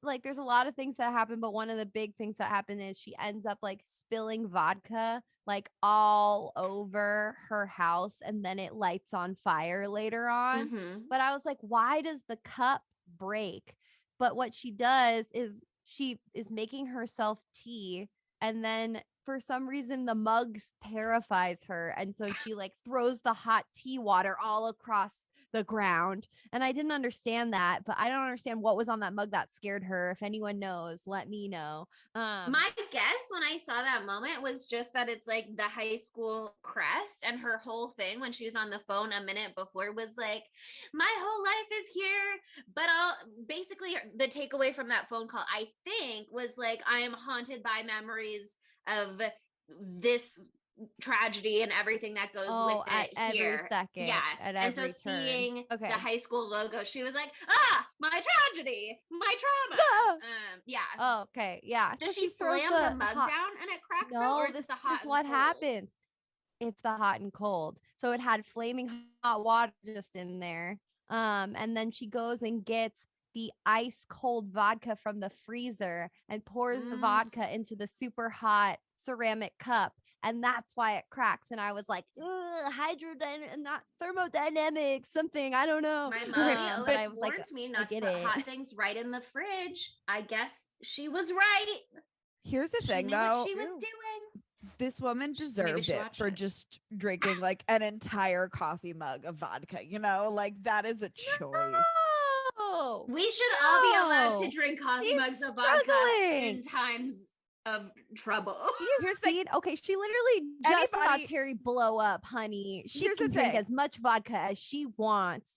like there's a lot of things that happen, but one of the big things that happen is she ends up like spilling vodka like all over her house, and then it lights on fire later on. But I was like, why does the cup break? But what she does is she is making herself tea, and then for some reason the mug terrifies her, and so she like throws the hot tea water all across the ground. And I didn't understand that, but I don't understand what was on that mug that scared her. If anyone knows, let me know. My guess when I saw that moment was just that it's like the high school crest, and her whole thing when she was on the phone a minute before was like, my whole life is here. But basically the takeaway from that phone call, I think, was like, I am haunted by memories of this tragedy and everything that goes with at it every here. second. Yeah. At And so every turn. seeing Okay. the high school logo, she was like, my tragedy, my trauma. Ah! Yeah. Oh, okay. Yeah. Does So she throws slam the mug down and it cracks though? Or No, is this it the hot is and what cold? happens. It's the hot and cold. So it had flaming hot water just in there. And then she goes and gets the ice cold vodka from the freezer and pours the vodka into the super hot ceramic cup. And that's why it cracks. And I was like, not thermodynamics, something. I don't know. My mommy but always I was like, warned me I not to get put it. hot things right in the fridge. I guess she was right. Here's the She thing, knew though. what she was doing. This woman deserved she it watched for it. just drinking like an entire coffee mug of vodka. You know, like that is a choice. No. We should all be allowed to No. drink coffee She's mugs of vodka struggling. in times of trouble. Here's the Okay, she literally just saw Anybody- Terry blow up, honey. She Here's the can drink thing. as much vodka as she wants.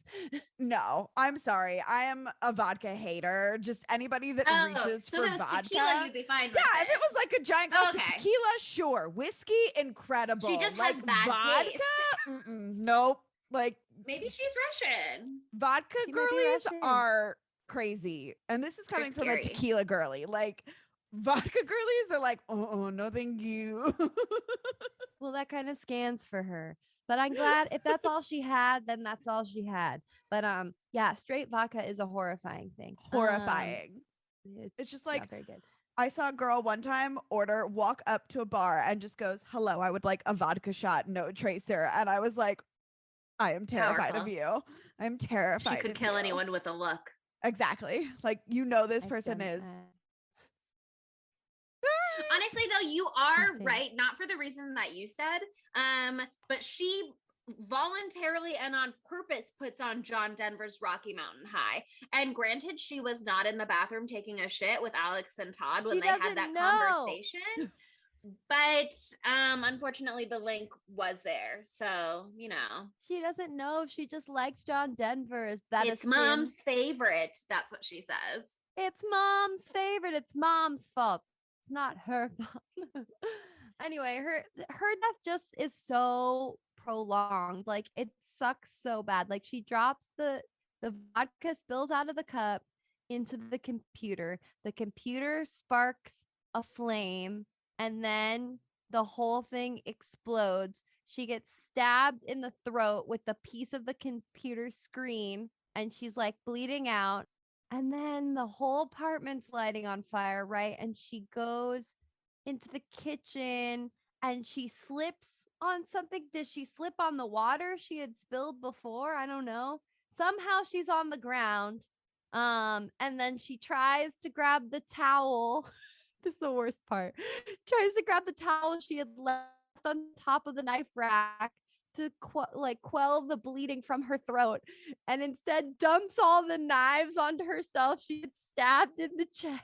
No, I'm sorry. I am a vodka hater. Just anybody that reaches so for if it was vodka. tequila, you'd be fine with Yeah, it. if it was like a giant glass Okay. of tequila, sure. Whiskey, incredible. She just like, has bad vodka? taste. Nope. Like Maybe she's Russian. vodka She might be girlies Russian. are crazy. And this is They're coming from a scary. tequila girly. Like vodka girlies are like, oh, no, thank you. Well, that kind of scans for her. But I'm glad if that's all she had, then that's all she had. But yeah, straight vodka is a horrifying thing. Horrifying. It's just like not very good. I saw a girl one time walk up to a bar and just goes, hello, I would like a vodka shot, no tracer. And I was like, I am terrified of Powerful. you. I'm terrified. She could of kill you." anyone with a look. Exactly. Like, you know, this I've person done is. that. Honestly, though, you are Insane. right. Not for the reason that you said. But she voluntarily and on purpose puts on John Denver's Rocky Mountain High. And granted, she was not in the bathroom taking a shit with Alex and Todd when She they had doesn't that know. conversation. But unfortunately, the link was there. So, you know, She doesn't know. She just likes John Denver. Is that it's a sin? mom's favorite. That's what she says. It's mom's favorite. It's mom's fault. It's not her fault. Anyway, her death just is so prolonged. Like it sucks so bad. Like she drops the vodka spills out of the cup into the computer. The computer sparks a flame and then the whole thing explodes. She gets stabbed in the throat with the piece of the computer screen and she's like bleeding out. And then the whole apartment's lighting on fire, right? And she goes into the kitchen and she slips on something. Does she slip on the water she had spilled before? I don't know. Somehow she's on the ground. And then she tries to grab the towel. This is the worst part. Tries to grab the towel she had left on top of the knife rack to quell the bleeding from her throat, and instead dumps all the knives onto herself. She gets stabbed in the chest.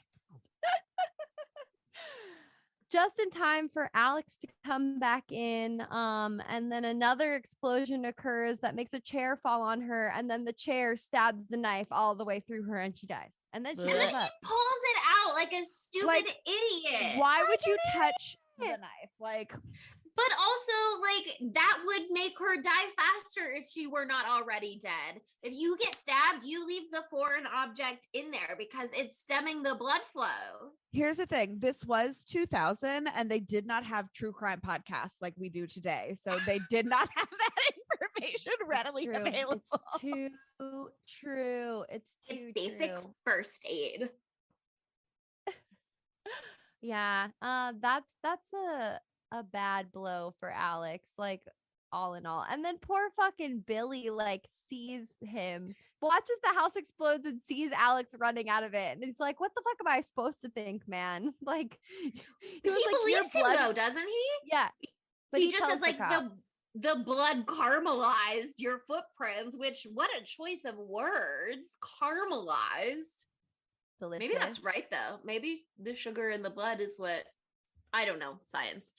Just in time for Alex to come back in. And then another explosion occurs that makes a chair fall on her, and then the chair stabs the knife all the way through her and she dies. And then she And lives then he up. pulls it out like a stupid Like, idiot. Why would you touch the knife? Like, But also, like, that would make her die faster if she were not already dead. If you get stabbed, you leave the foreign object in there because it's stemming the blood flow. here's the thing. This was 2000 and they did not have true crime podcasts like we do today. So they did not have that information readily True. available. It's too true. It's too It's basic true. first aid. Yeah. That's a bad blow for Alex, like all in all. And then poor fucking Billy like sees him, watches the house explodes and sees Alex running out of it. And he's like, what the fuck am I supposed to think, man? Like he He was like, "Your believes him blood-" though, doesn't he? Yeah. But he just tells says like cops. the blood caramelized your footprints, which what a choice of words. Caramelized. Delicious. Maybe that's right though. Maybe the sugar in the blood is what I don't know, science.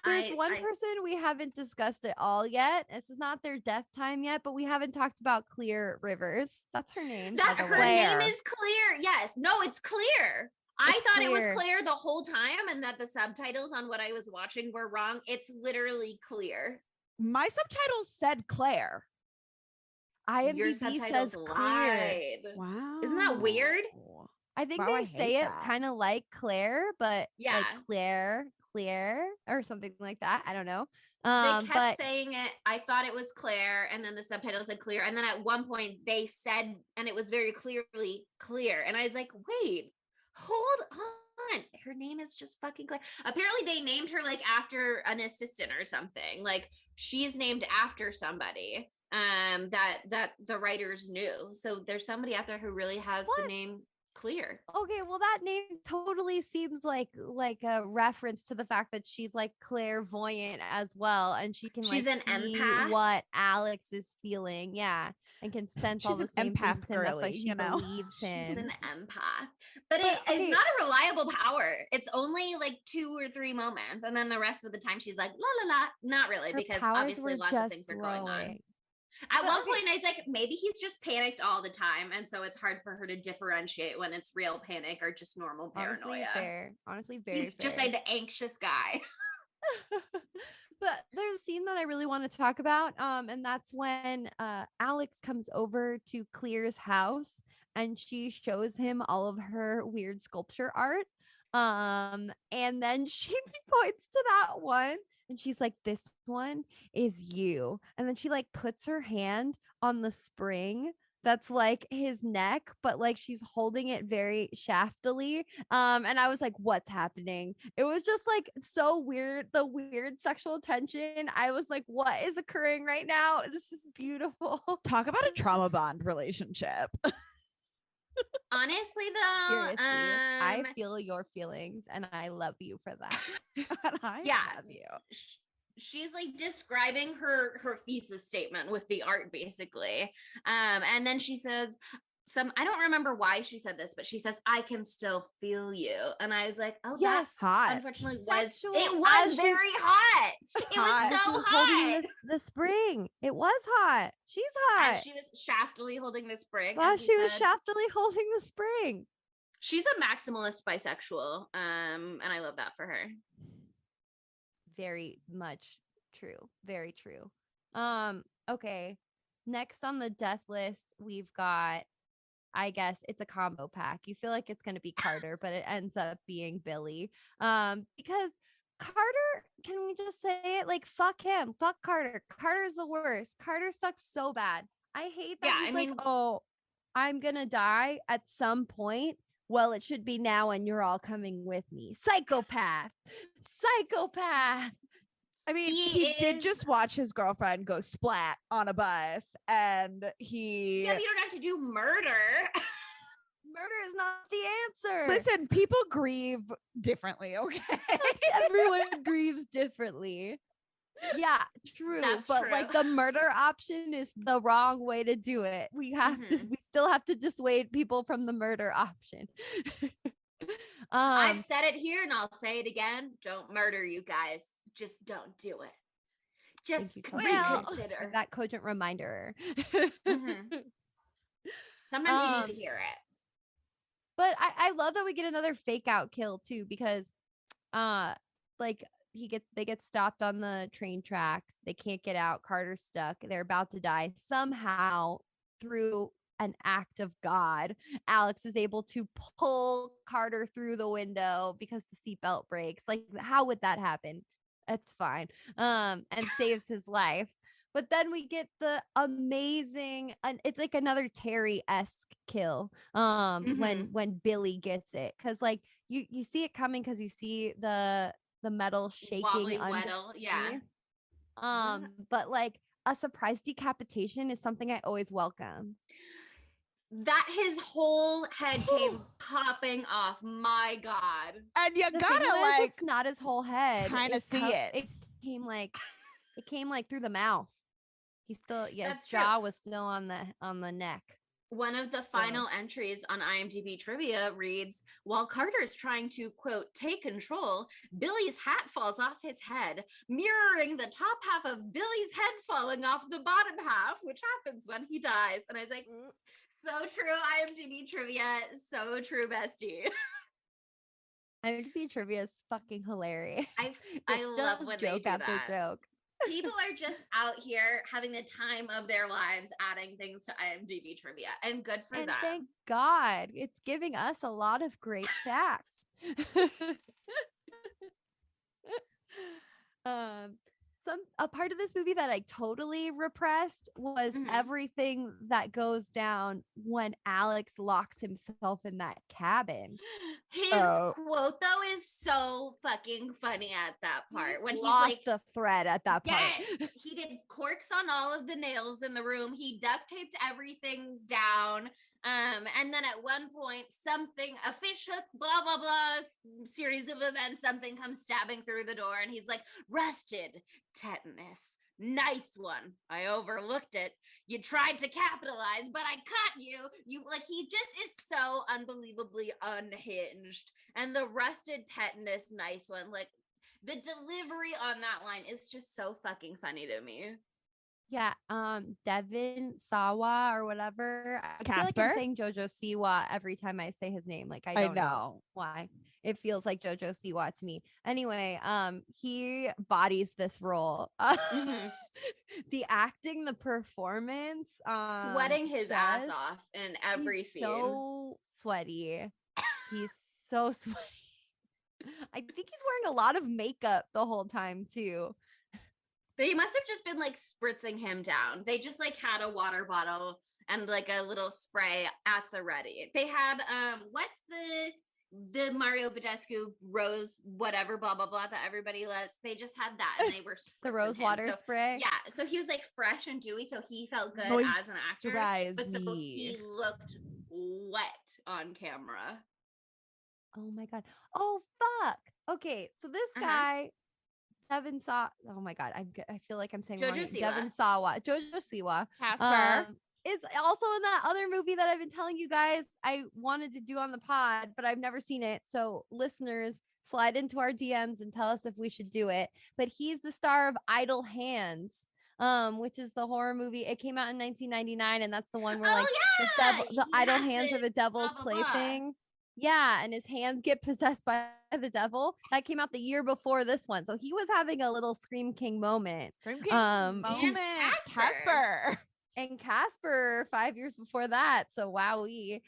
There's one person we haven't discussed at all yet. This is not their death time yet, but we haven't talked about Clear Rivers. That's her name. That by the her way. name is Clear. Yes. No, it's Clear. I It's thought it was clear. Claire the whole time and that the subtitles on what I was watching were wrong. It's literally clear. My subtitles said Claire. Your IMDb subtitles says clear. lied. Wow. Isn't that weird? I think Wow, I they hate say it that. kind of like Claire, but Yeah. like Claire, or something like that. I don't know. They kept But saying it. I thought it was Claire, and then the subtitle said clear. And then at one point they said, and it was very clearly clear. And I was like, wait, hold on. Her name is just fucking Claire. Apparently they named her like after an assistant or something. Like she's named after somebody that the writers knew. So there's somebody out there who really has the What? name Clear. okay, well that name totally seems like a reference to the fact that she's like clairvoyant as well, and she can She's like an see empath. what Alex is feeling, yeah, and can sense all She's the an same things empath as him. That's why girly, she you know? believes She's him. an empath, but But, it's okay. not a reliable power. It's only like 2 or 3 moments, and then the rest of the time she's like la la la. Not really, Her because powers obviously were lots of just things are going on. growing. At But, one okay. point, I was like, maybe he's just panicked all the time, and so it's hard for her to differentiate when it's real panic or just normal Honestly, paranoia. fair. Honestly, very He's just fair. an anxious guy. But there's a scene that I really want to talk about, and that's when Alex comes over to Clear's house and she shows him all of her weird sculpture art, and then she points to that one and she's like, this one is you, and then she like puts her hand on the spring that's like his neck, but like she's holding it very shaftily. And I was like, what's happening? It was just like so weird, the weird sexual tension. I was like, what is occurring right now? This is beautiful. Talk about a trauma bond relationship. Honestly, though, Seriously, I feel your feelings and I love you for that. And I Yeah. love you. She's like describing her thesis statement with the art, basically, and then she says I don't remember why she said this, but she says, I can still feel you, and I was like, oh, Yes, that Hot. unfortunately was Sexual it as was she's- very hot. It Hot. was She so was holding hot the spring. It was hot. She's hot. as she was shaftily holding the spring. While as she you was said. shaftily holding the spring. She's a maximalist bisexual, and I love that for her. Very much true. Very true. Okay. Next on the death list, we've got, I guess it's a combo pack. You feel like it's going to be Carter, but it ends up being Billy. Because Carter, can we just say it? Like, fuck him. Fuck Carter. Carter's the worst. Carter sucks so bad. I hate that. Yeah, He's I like, mean- oh, I'm going to die at some point. Well, it should be now, and you're all coming with me. Psychopath. Psychopath. I mean, He he did is- just watch his girlfriend go splat on a bus, and Yeah, he but you don't have to do murder. Murder is not the answer. listen. People grieve differently, okay? Everyone grieves differently. Yeah, true. That's but like true. the murder option is the wrong way to do it. We still have to dissuade people from the murder option. I've said it here and I'll say it again. Don't murder, you guys. Just don't do it. Just thank you, Coach. reconsider. That cogent reminder. Mhm. Sometimes you need to hear it. But I love that we get another fake out kill too, because like they get stopped on the train tracks. They can't get out. Carter's stuck. They're about to die. Somehow, through an act of God, Alex is able to pull Carter through the window because the seatbelt breaks. Like, how would that happen? It's fine. And saves his life. But then we get the amazing, and it's like another Terry-esque kill. When Billy gets it, because like you see it coming because you see the metal shaking. Wobbly underneath. weddle. Yeah. But like a surprise decapitation is something I always welcome. That his whole head came popping off. My God. And you The thing gotta is, like it's not his whole head. kinda see it. It came like through the mouth. He still, his That's true. jaw was still on the neck. One of the final Gross. entries on IMDb trivia reads, while Carter's trying to, quote, take control, Billy's hat falls off his head, mirroring the top half of Billy's head falling off the bottom half, which happens when he dies. And I was like, so true, IMDb trivia, so true, bestie. IMDb trivia is fucking hilarious. I It's love just when they joke do after that. joke. People are just out here having the time of their lives adding things to IMDb trivia, and good for And them. thank God, it's giving us a lot of great facts. A part of this movie that I totally repressed was Mhm. everything that goes down when Alex locks himself in that cabin. His Oh. quote though is so fucking funny at that part when he's lost like, the thread at that part. yes, he did corks on all of the nails in the room. He duct taped everything down. And then at one point, a fish hook, blah, blah, blah, series of events, something comes stabbing through the door, and he's like, rusted tetanus. Nice one. I overlooked it. You tried to capitalize, but I caught you. He just is so unbelievably unhinged. And the rusted tetanus, nice one. Like, the delivery on that line is just so fucking funny to me. Yeah, Devin Sawa or whatever. I feel like I'm Casper? saying Jojo Siwa every time I say his name. Like I don't know why. It feels like Jojo Siwa to me. Anyway, he bodies this role. Mhm. The acting, the performance, Sweating his ass says off in every he's scene. so sweaty. He's so sweaty. I think he's wearing a lot of makeup the whole time too. They must have just been like spritzing him down. They just like had a water bottle and like a little spray at the ready. They had what's the Mario Badescu rose whatever blah blah blah that everybody loves. They just had that and they were The rose him. water So, spray. yeah, so he was like fresh and dewy, so he felt good as an actor. But so he looked wet on camera. Oh my god. Oh fuck. Okay, so this guy Devin Saw. Oh my god, I feel like I'm saying Jojo wrong. Siwa. Devin Sawa. Jojo Siwa. Casper. Is also in that other movie that I've been telling you guys I wanted to do on the pod, but I've never seen it. So listeners, slide into our DMs and tell us if we should do it. But he's the star of Idle Hands, which is the horror movie. It came out in 1999, and that's the one where the idle hands are the devil's plaything. Yeah, and his hands get possessed by the devil. That came out the year before this one. So he was having a little Scream King moment. Casper. And Casper 5 years before that. So wowee.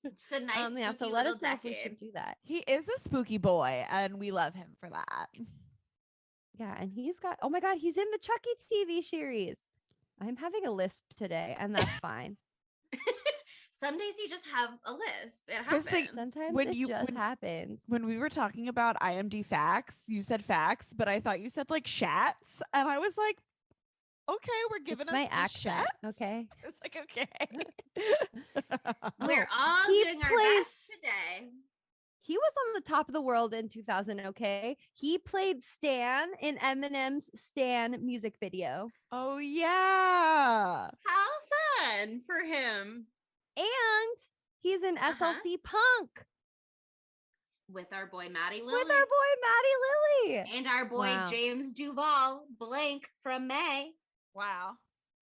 Just a nice so let us know if we should do that. He is a spooky boy, and we love him for that. Yeah, and he's got, oh my god, he's in the Chucky TV series. I'm having a lisp today, and that's fine. Some days you just have a lisp. It happens. Sometimes it just happens. When we were talking about IMDb facts, you said facts, but I thought you said like shats, and I was like, okay, we're giving us my accent. shats? Okay, I was like, okay. We're all doing our best today. He was on the top of the world in 2000. Okay, he played Stan in Eminem's Stan music video. Oh yeah, how fun for him. And he's in SLC Punk with our boy Maddie Lily. And our boy James Duval Blank from May. Wow.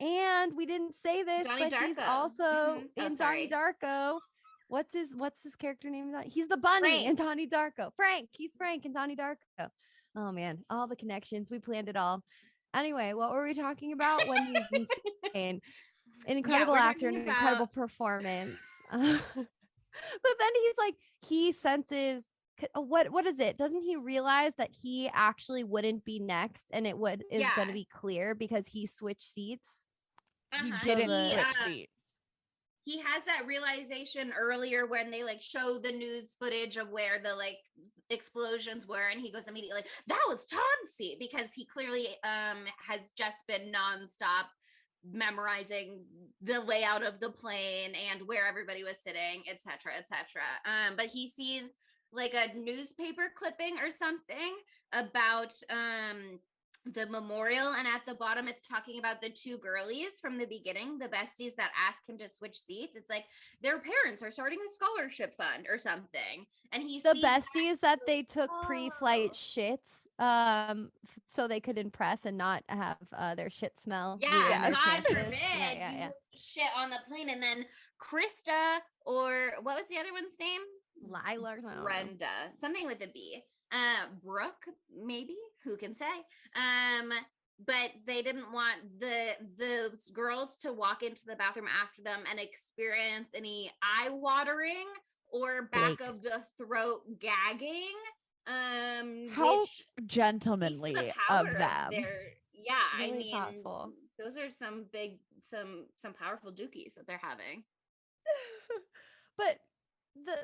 And we didn't say this, Donnie but Darko. he's also in Donnie Darko. What's his character name? He's the bunny in Donnie Darko. Frank. He's Frank in Donnie Darko. Oh man, all the connections. We planned it all. Anyway, what were we talking about when he's insane? An incredible actor, an incredible performance. But then he's like, he senses what is it? Doesn't he realize that he actually wouldn't be next, and is going to be clear because he switched seats? He didn't switch seats. He has that realization earlier when they like show the news footage of where the like explosions were, and he goes immediately like, that was Todd's seat, because he clearly has just been nonstop memorizing the layout of the plane and where everybody was sitting, etc., etc. But he sees like a newspaper clipping or something about the memorial, and at the bottom it's talking about the two girlies from the beginning, the besties that ask him to switch seats. It's like their parents are starting a scholarship fund or something, and he the besties that they took pre-flight shits so they could impress and not have their shit smell. God forbid you shit on the plane, and then Krista, or what was the other one's name? Lila, I don't know. Brenda, something with a B. Brooke, maybe, who can say? But they didn't want those girls to walk into the bathroom after them and experience any eye watering or back Blake. of the throat gagging. How Which speaks to the gentlemanly power of them. yeah, I Really mean, thoughtful. those are some big, some powerful dookies that they're having. But the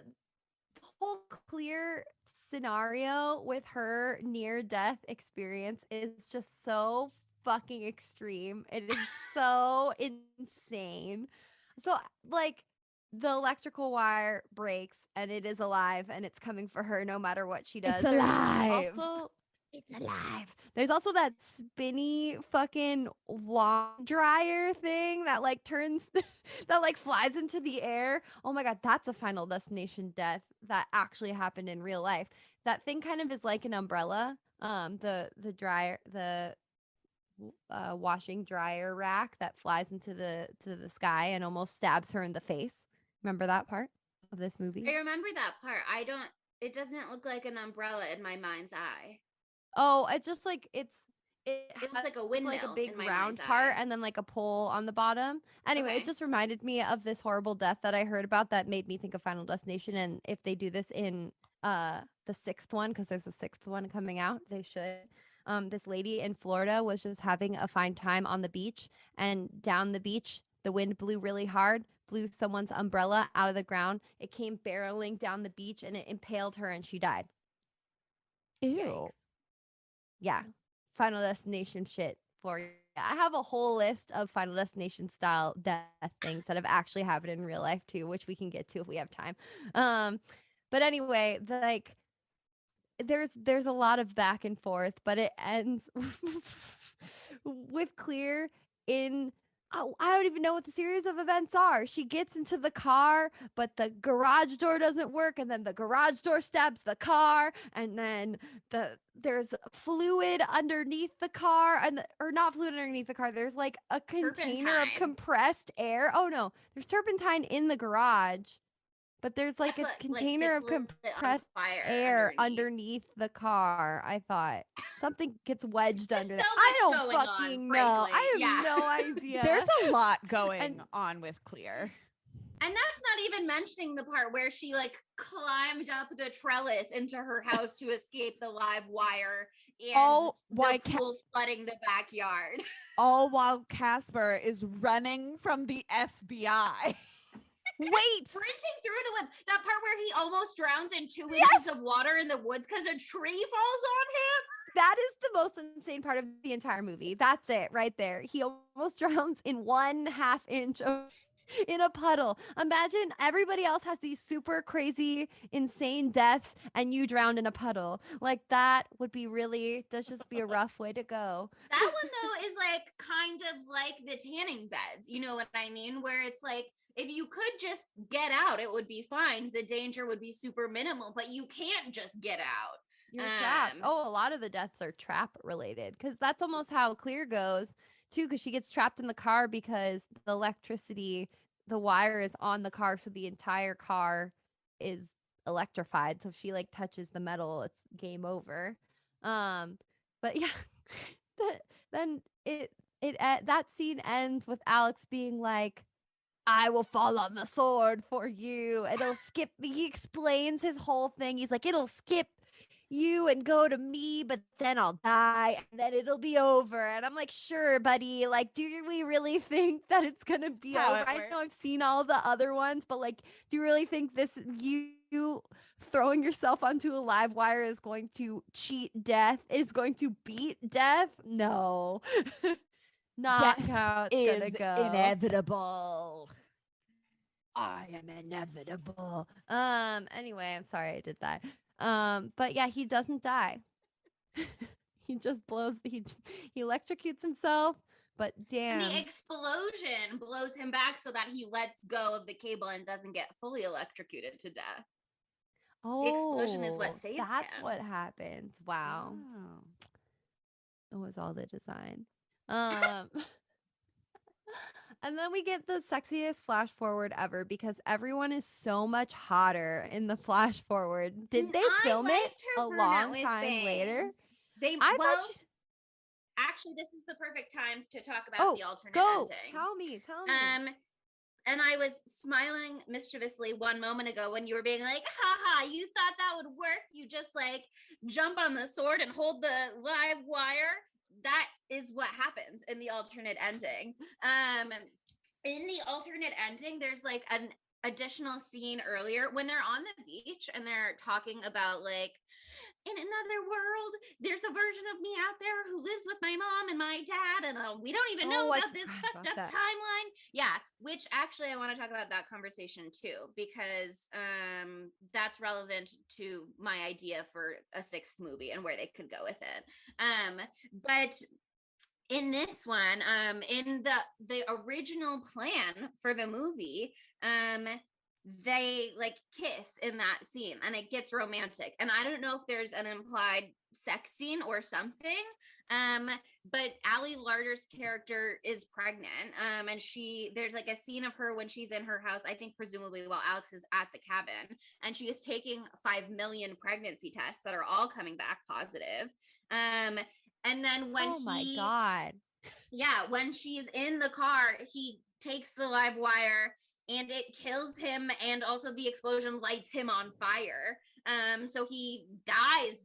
whole Clear scenario with her near death experience is just so fucking extreme. It is so insane. So, like, the electrical wire breaks and it is alive and it's coming for her no matter what she does. It's alive. It's alive. There's also that spinny fucking lawn dryer thing that like turns that like flies into the air. Oh my god, that's a Final Destination death that actually happened in real life. That thing kind of is like an umbrella. The dryer, the washing dryer rack that flies into the sky and almost stabs her in the face. Remember that part of this movie? I remember that part. It doesn't look like an umbrella in my mind's eye. Oh, it's just like it looks like a has, windmill like a big in my round mind's part eye. and then like a pole on the bottom. Anyway, Okay. it just reminded me of this horrible death that I heard about that made me think of Final Destination. And if they do this in the sixth one, because there's a sixth one coming out, they should. This lady in Florida was just having a fine time on the beach, and down the beach, the wind blew really hard, blew someone's umbrella out of the ground. It came barreling down the beach and it impaled her and she died. Ew. Yikes. Yeah, Final Destination shit for you. I have a whole list of Final Destination style death things that have actually happened in real life too, which we can get to if we have time. But anyway, there's a lot of back and forth, but it ends with Clear in oh, I don't even know what the series of events are. She gets into the car, but the garage door doesn't work, and then the garage door stabs the car, and then there's fluid underneath the car, or not fluid underneath the car. There's like a container of Turpentine. compressed air. Oh no, there's turpentine in the garage, but there's like That's a what, container of gets lit on compressed fire air underneath the car. I thought something gets wedged There's under so that. I much don't going on, fucking know. frankly. I have Yeah. no idea. There's a lot going And- on with Clear. And that's not even mentioning the part where she like climbed up the trellis into her house to escape the live wire and All while the pool flooding the backyard. all while Casper is running from the FBI. Wait, Sprinting through the woods. That part where he almost drowns in 2 Yes! inches of water in the woods because a tree falls on him. that is the most insane part of the entire movie. That's it right there. He almost drowns in 1/2 inch in a puddle. Imagine everybody else has these super crazy, insane deaths, and you drowned in a puddle. Like that would be that's just be a rough way to go. That one though is like kind of like the tanning beds. You know what I mean? Where it's like if you could just get out, it would be fine. The danger would be super minimal, but you can't just get out. You're trapped. Um, Oh, a lot of the deaths are trap related because that's almost how Clear goes too. Because she gets trapped in the car because the electricity, the wire is on the car, so the entire car is electrified. So if she like touches the metal, it's game over. But yeah, then that scene ends with Alex being like, I will fall on the sword for you. It'll skip. He explains his whole thing. He's like, it'll skip you and go to me, but then I'll die and then it'll be over. And I'm like, sure, buddy. Like, do we really think that it's going to be How over? it I works. know I've seen all the other ones, but like, do you really think you throwing yourself onto a live wire is going to cheat death, is going to beat death? No. Not Death how it's Is gonna go. inevitable. I am inevitable. Anyway, I'm sorry I did that. But yeah, he doesn't die. He just he electrocutes himself, but damn. And the explosion blows him back so that he lets go of the cable and doesn't get fully electrocuted to death. Oh, explosion is what saves that's him. what happens. Wow. Oh. It was all the design. And then we get the sexiest flash forward ever because everyone is so much hotter in the flash forward. Did they I film it liked her a brunette long with time later? bangs. They I well, thought actually, this is the perfect time to talk about oh, the alternate go. ending. Tell me. And I was smiling mischievously one moment ago when you were being like, haha, you thought that would work. You just like jump on the sword and hold the live wire. That is what happens in the alternate ending. In the alternate ending, there's like an additional scene earlier when they're on the beach and they're talking about like, in another world, there's a version of me out there who lives with my mom and my dad, and we don't even know about this fucked up timeline. Yeah, which actually I want to talk about that conversation too, because that's relevant to my idea for a sixth movie and where they could go with it. But in this one, in the original plan for the movie, they like kiss in that scene and it gets romantic, and I don't know if there's an implied sex scene or something, but Ali Larter's character is pregnant, and there's like a scene of her when she's in her house, I think presumably while Alex is at the cabin, and she is taking 5 million pregnancy tests that are all coming back positive, and then when my God. Yeah, when she's in the car, he takes the live wire and it kills him, and also the explosion lights him on fire. So he dies.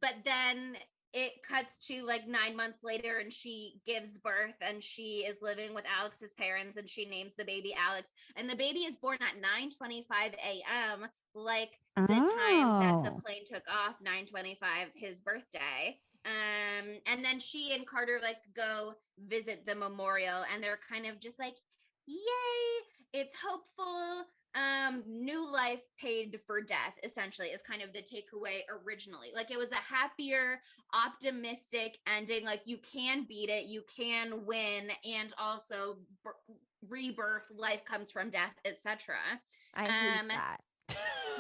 But then it cuts to like 9 months later and she gives birth and she is living with Alex's parents and she names the baby Alex. And the baby is born at 9:25 a.m., like the time that the plane took off, 9:25, his birthday. And then she and Carter like go visit the memorial and they're kind of just like, yay, it's hopeful. New life paid for death, essentially, is kind of the takeaway originally. Like it was a happier, optimistic ending. Like you can beat it, you can win, and also rebirth, life comes from death, etc. I hate that.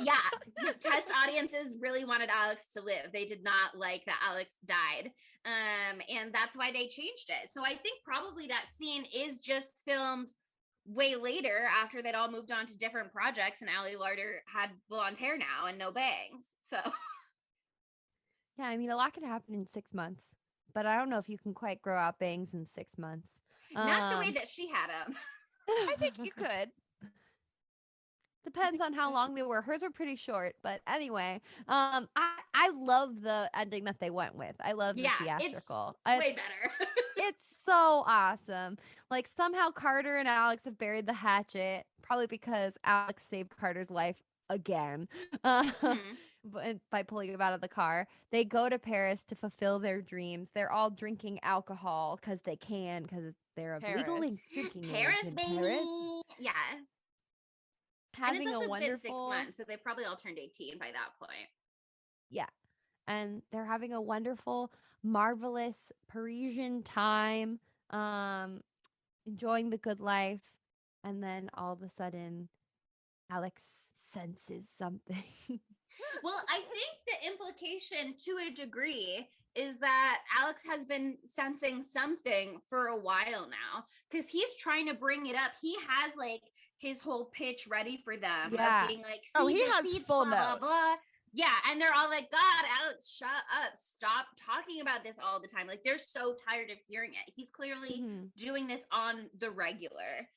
Yeah, test audiences really wanted Alex to live. They did not like that Alex died. And that's why they changed it. So I think probably that scene is just filmed way later after they'd all moved on to different projects and Ali Larter had blonde hair now and no bangs. So yeah, I mean a lot can happen in 6 months, but I don't know if you can quite grow out bangs in 6 months. Not the way that she had them. I think you could. Depends on how long they were. Hers were pretty short, but anyway, I love the ending that they went with. I love the theatrical. It's way better. It's so awesome. Like somehow Carter and Alex have buried the hatchet, probably because Alex saved Carter's life again. By pulling him out of the car. They go to Paris to fulfill their dreams. They're all drinking alcohol because they can, because they're of legal drinking Paris, age in baby. Paris. Yeah. Having and it's also a wonderful been 6 months, so they probably all turned 18 by that point. Yeah. And they're having a wonderful, marvelous Parisian time, enjoying the good life. And then all of a sudden, Alex senses something. Well, I think the implication to a degree is that Alex has been sensing something for a while now because he's trying to bring it up. He has like his whole pitch ready for them of being like, he has full blah, blah, blah. Yeah, and they're all like, God, Alex, shut up. Stop talking about this all the time. Like they're so tired of hearing it. He's clearly doing this on the regular.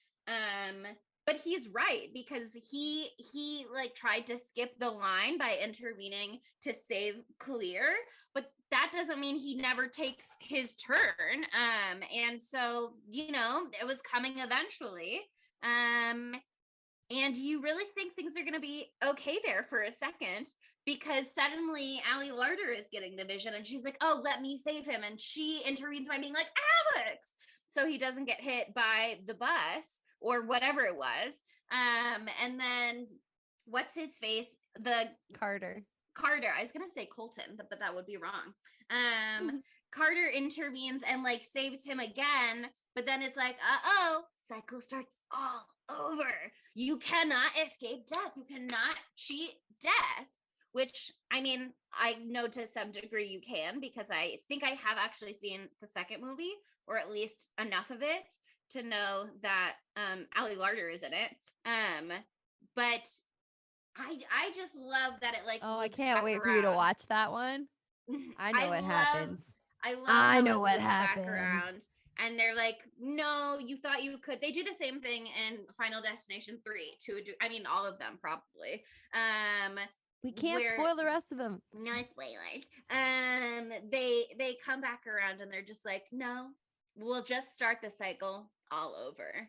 But he's right because he like tried to skip the line by intervening to save Clear, but that doesn't mean he never takes his turn. And so, you know, it was coming eventually. And you really think things are going to be okay there for a second because suddenly Ali Larter is getting the vision and she's like, oh, let me save him. And she intervenes by being like, Alex, so he doesn't get hit by the bus or whatever it was. And then what's his face? The Carter. I was gonna say Colton, but that would be wrong. Carter intervenes and like saves him again, but then it's like, cycle starts all over. You cannot escape death. You cannot cheat death. Which, I mean, I know to some degree you can because I think I have actually seen the second movie or at least enough of it to know that Ali Larder is in it. But I just love that it like Oh, I loops can't back wait for you to around. watch that one. I know what happens. I love I how know it what loops back happens. around. And they're like, no, you thought you could. They do the same thing in Final Destination 3 too. I mean, all of them probably. We can't spoil the rest of them. No spoilers. They come back around and they're just like, no, we'll just start the cycle all over.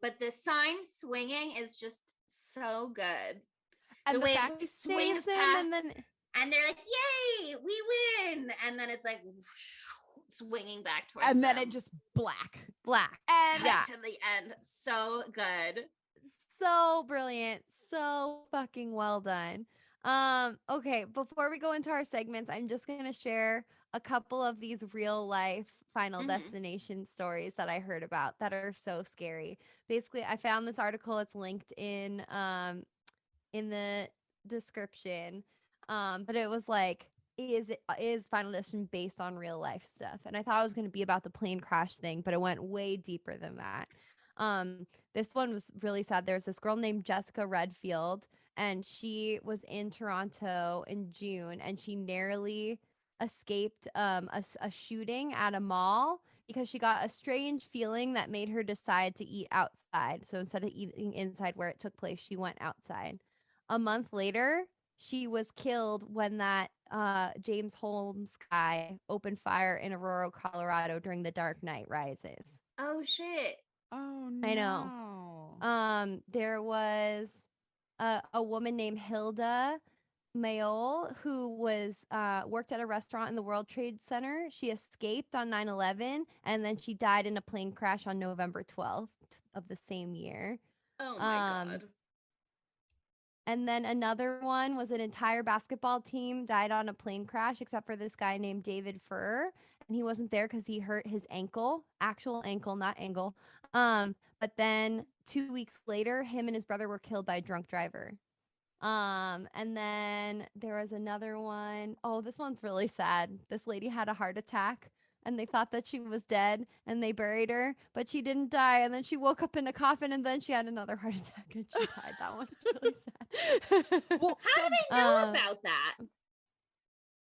But the sign swinging is just so good. And the the way fact it swings saves him past, and then and they're like, "Yay, we win!" And then it's like swinging back towards and them. then it just black. and yeah. to the end. So good. So brilliant. So fucking well done. Okay, before we go into our segments, I'm just going to share a couple of these real life Final Destination stories that I heard about that are so scary. Basically, I found this article. It's linked in the description. But it was like, is Final Destination based on real life stuff? And I thought it was going to be about the plane crash thing, but it went way deeper than that. This one was really sad. There was this girl named Jessica Redfield, and she was in Toronto in June, and she narrowly escaped a shooting at a mall because she got a strange feeling that made her decide to eat outside. So instead of eating inside where it took place, she went outside. A month later, she was killed when that James Holmes guy opened fire in Aurora, Colorado during The Dark Knight Rises. Oh shit. Oh no. I know. There was a woman named Hilda Mayol who was worked at a restaurant in the World Trade Center. She escaped on 9/11 and then she died in a plane crash on November 12th of the same year. Oh my god. And then another one was an entire basketball team died on a plane crash, except for this guy named David Furr. And he wasn't there because he hurt his ankle, actual ankle, not angle. But then 2 weeks later, him and his brother were killed by a drunk driver. And then there was another one. Oh, this one's really sad. This lady had a heart attack and they thought that she was dead and they buried her, but she didn't die. And then she woke up in a coffin and then she had another heart attack and she died. That one's really sad. Well, how do they know about that?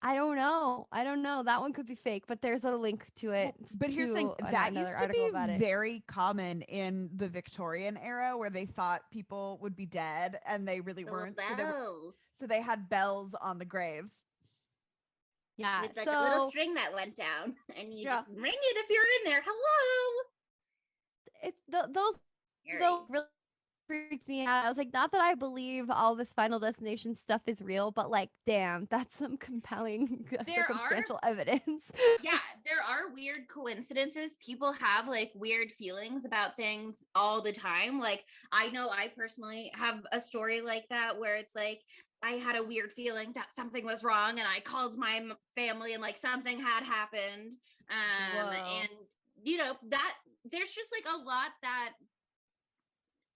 I don't know. That one could be fake, but there's a link to it. But here's the thing, that used to be very common in the Victorian era where they thought people would be dead and they really weren't. Bells. So they had bells on the graves. Yeah. It's like a little string that went down and you just ring it if you're in there. Hello. It's those really freaked me out. I was like, not that I believe all this Final Destination stuff is real, but like, damn, that's some compelling circumstantial evidence. Yeah, there are weird coincidences. People have like weird feelings about things all the time. Like, I know I personally have a story like that where it's like, I had a weird feeling that something was wrong and I called my family and like something had happened. And you know, that there's just like a lot that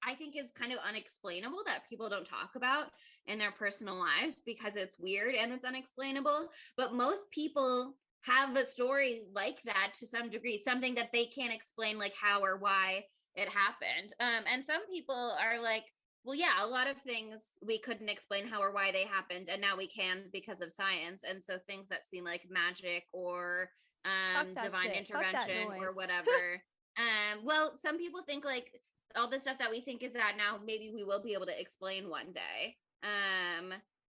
I think is kind of unexplainable that people don't talk about in their personal lives because it's weird and it's unexplainable. But most people have a story like that to some degree, something that they can't explain, like how or why it happened. And some people are like, well, yeah, a lot of things we couldn't explain how or why they happened, and now we can because of science. And so things that seem like magic or divine intervention or whatever. Well, some people think like all the stuff that we think is that now maybe we will be able to explain one day.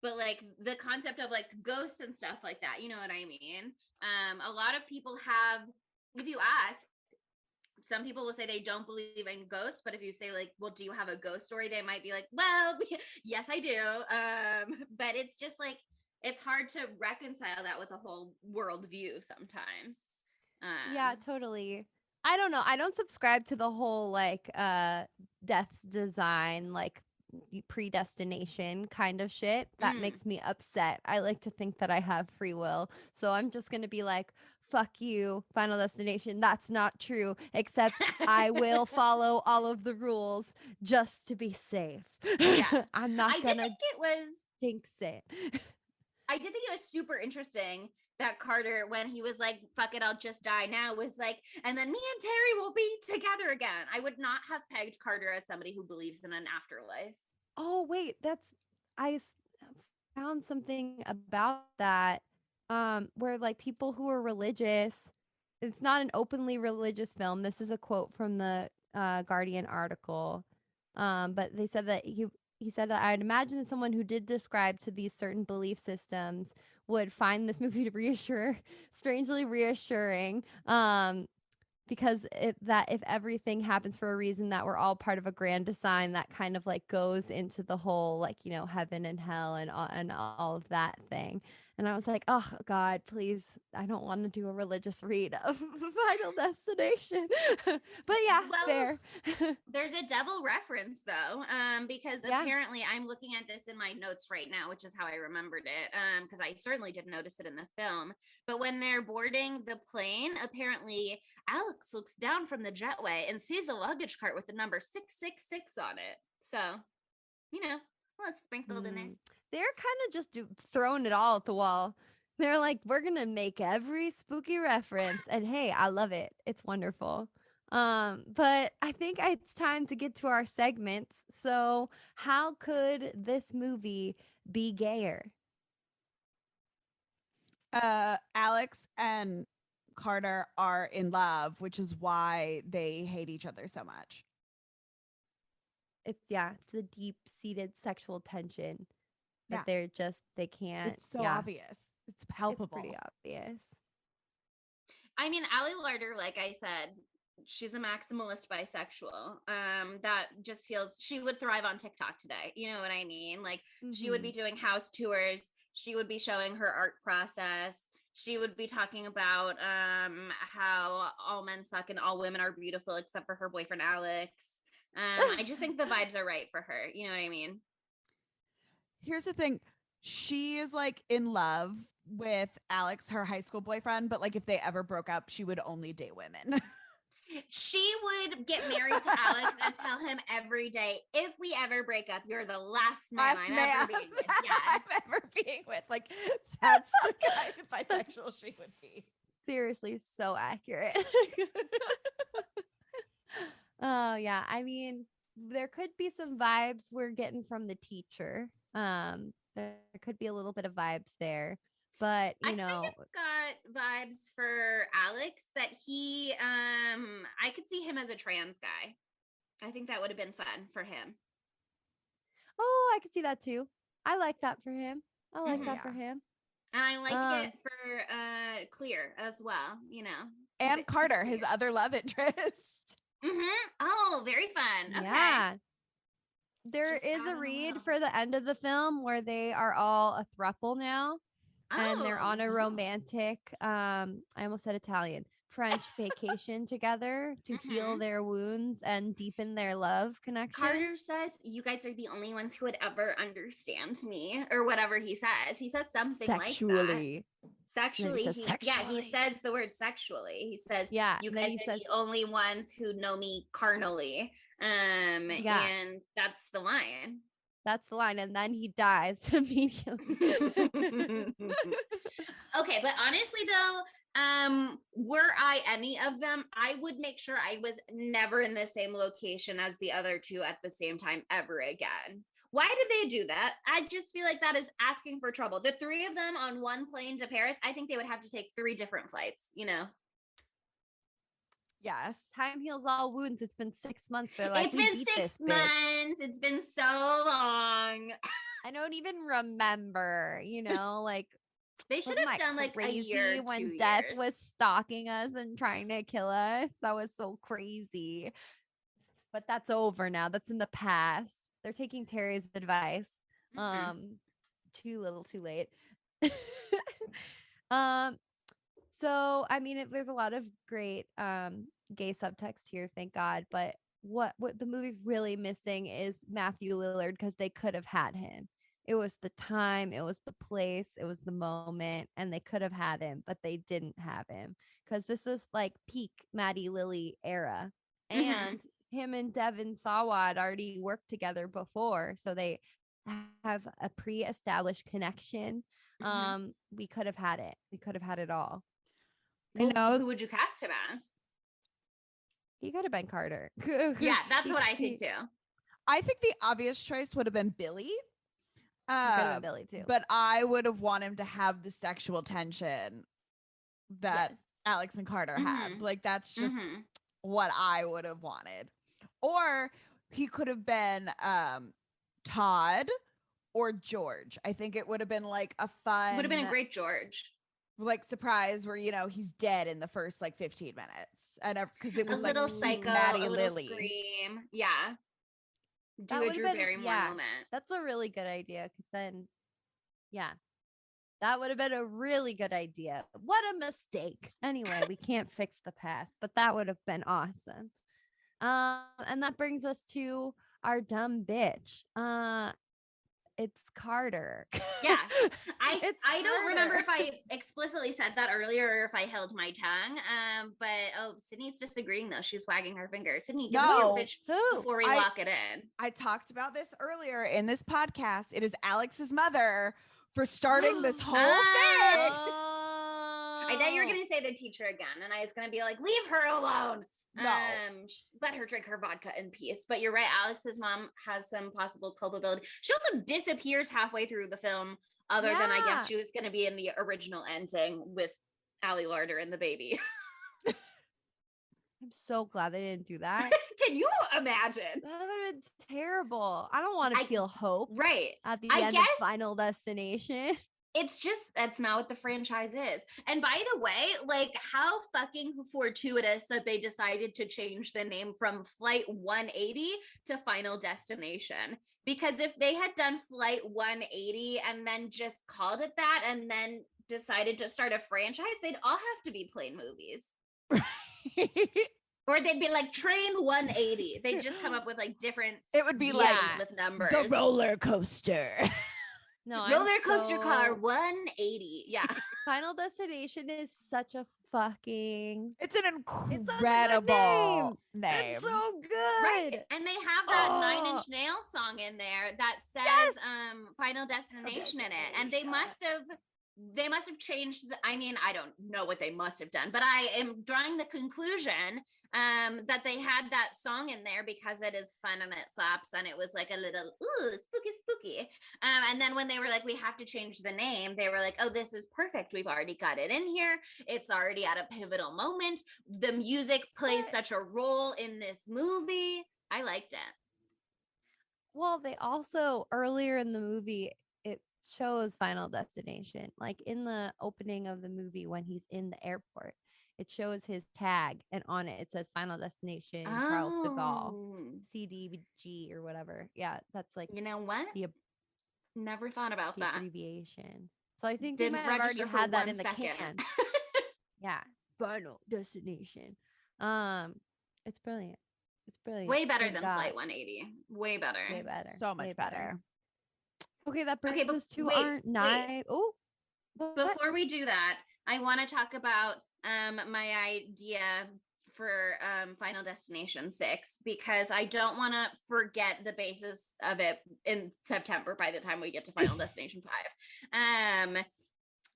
But like the concept of like ghosts and stuff like that, you know what I mean? A lot of people have, if you ask, some people will say they don't believe in ghosts, but if you say like, well, do you have a ghost story? They might be like, well, yes, I do. But it's just like, it's hard to reconcile that with a whole worldview sometimes. Yeah, totally. I don't know. I don't subscribe to the whole like death's design, like predestination kind of shit. That makes me upset. I like to think that I have free will. So I'm just going to be like, fuck you, Final Destination. That's not true, except I will follow all of the rules just to be safe. Yeah. I'm not going to jinx it. I I did think it was super interesting that Carter, when he was like, fuck it, I'll just die now, was like, and then me and Terry will be together again. I would not have pegged Carter as somebody who believes in an afterlife. Oh, wait, I found something about that where like people who are religious, it's not an openly religious film. This is a quote from the Guardian article. But they said that he said that I'd imagine that someone who did describe to these certain belief systems would find this movie to strangely reassuring. Because if everything happens for a reason, that we're all part of a grand design that kind of like goes into the whole like, you know, heaven and hell and all of that thing. And I was like, oh God, please, I don't want to do a religious read of Final Destination. But yeah, Well, fair. There's a devil reference though, because Yeah. apparently I'm looking at this in my notes right now, which is how I remembered it, because I certainly didn't notice it in the film. But when they're boarding the plane, apparently Alex looks down from the jetway and sees a luggage cart with the number 666 on it. So, you know, well, it's sprinkled in there. They're kind of just throwing it all at the wall. They're like, we're gonna make every spooky reference, and hey, I love it. It's wonderful. But I think it's time to get to our segments. So, how could this movie be gayer? Alex and Carter are in love, which is why they hate each other so much. It's the deep-seated sexual tension that Yeah. they can't. It's so obvious. It's palpable. It's pretty obvious. I mean, Allie Larder, like I said, she's a maximalist bisexual. That just feels she would thrive on TikTok today. You know what I mean? Like she would be doing house tours. She would be showing her art process. She would be talking about how all men suck and all women are beautiful except for her boyfriend Alex. I just think the vibes are right for her. You know what I mean? Here's the thing. She is like in love with Alex, her high school boyfriend, but like if they ever broke up, she would only date women. She would get married to Alex and tell him every day, if we ever break up, you're the last man I'm ever being with. Yeah. I'm ever being with. Like that's the kind of bisexual she would be. Seriously, so accurate. Oh yeah. I mean, there could be some vibes we're getting from the teacher. There could be a little bit of vibes there. But you know, kind of got vibes for Alex that he I could see him as a trans guy. I think that would have been fun for him. Oh, I could see that too. I like that for him. I like that for him. And I like it for Clear as well, you know. And Carter, his other love interest. Oh, very fun. Okay. Yeah. There is a read for the end of the film where they are all a throuple now. And they're on a romantic, I almost said Italian, French vacation together to heal their wounds and deepen their love connection. Carter says, you guys are the only ones who would ever understand me, or whatever he says. He says something sexually. Like that. Sexually. He says the word sexually. He says, you guys are the only ones who know me carnally. And that's the line. That's the line. And then he dies immediately. Okay, but honestly though, were I any of them, I would make sure I was never in the same location as the other two at the same time ever again. Why did they do that? I just feel like that is asking for trouble. The three of them on one plane to Paris, I think they would have to take 3 different flights, you know? Yes. Time heals all wounds. It's been 6 months. They're like, it's been 6 months. It's been so long. I don't even remember, you know, like they should have done like a year when death was stalking us and trying to kill us. That was so crazy. But that's over now. That's in the past. They're taking Terry's advice. Too little, too late. So I mean, there's a lot of great gay subtext here, thank God. But what the movie's really missing is Matthew Lillard, because they could have had him. It was the time, it was the place, it was the moment, and they could have had him, but they didn't have him because this is like peak Maddie Lily era. And him and Devin Sawa had already worked together before, so they have a pre-established connection. We could have had it. We could have had it all. You know, Who would you cast him as? He could have been Carter. Yeah, that's what I think too. I think the obvious choice would have been Billy. He could have been Billy too. But I would have wanted him to have the sexual tension that Alex and Carter had. Like, that's just what I would have wanted. Or he could have been Todd or George. I think it would have been like a fun, would have been a great George, like, surprise where, you know, he's dead in the first like 15 minutes. And because it was a like little psycho, Maddie a little Lily. Scream. Yeah. Do That a would've Drew been- Barrymore yeah. moment. That's a really good idea because then, yeah, that would have been a really good idea. What a mistake. Anyway, we can't fix the past, but that would have been awesome. And that brings us to our dumb bitch. It's Carter. Yeah. I It's don't remember Carter. if I explicitly said that earlier or if I held my tongue. But Sydney's disagreeing though. She's wagging her finger. Sydney, give us your No. bitch Who? before we I- lock it in. I talked about this earlier in this podcast. It is Alex's mother for starting this whole thing. I thought you were gonna say the teacher again, and I was gonna be like, leave her alone. No. Let her drink her vodka in peace. But you're right, Alex's mom has some possible culpability. She also disappears halfway through the film, other than I Yeah. guess she was gonna be in the original ending with Allie Larder and the baby. I'm so glad they didn't do that. Can you imagine? That would have been terrible. I don't want to I- feel hope Right. at the I end guess- of Final Destination. It's just that's not what the franchise is. And by the way, like, how fucking fortuitous that they decided to change the name from Flight 180 to Final Destination. Because if they had done Flight 180 and then just called it that and then decided to start a franchise, they'd all have to be plain movies. Or they'd be like Train 180. They'd just come up with like different It would be vehicles like with numbers. the roller coaster. No, I'm Roller coaster so- car 180. Yeah. Final Destination is such a fucking It's an such a good incredible name. It's so good. Right. And they have that Nine Oh. Inch Nails song in there that says Yes. Final Destination in it. And they must have changed I mean, I don't know what they must have done, but I am drawing the conclusion that they had that song in there because it is fun and it slaps and it was like a little spooky. And then when they were like, we have to change the name, they were like, oh, this is perfect. We've already got it in here. It's already at a pivotal moment. The music plays such a role in this movie. I liked it. Well, they also earlier in the movie it shows Final Destination. Like in the opening of the movie when he's in the airport, it shows his tag and on it says Final Destination Charles de Gaulle, Oh. CDG or whatever. Yeah, that's like You know what? the, Never thought about the that. abbreviation. So I think they Didn't might have already register for had that 1 in the second. can. Yeah, Final Destination. It's brilliant. It's brilliant. Way better Thank than God. Flight 180. Way better. Way better. So much way better. Okay, that brings Okay, but us to wait, our nine. Oh, Before we do that, I want to talk about my idea for Final Destination 6 because I don't want to forget the basis of it in September by the time we get to Final Destination 5.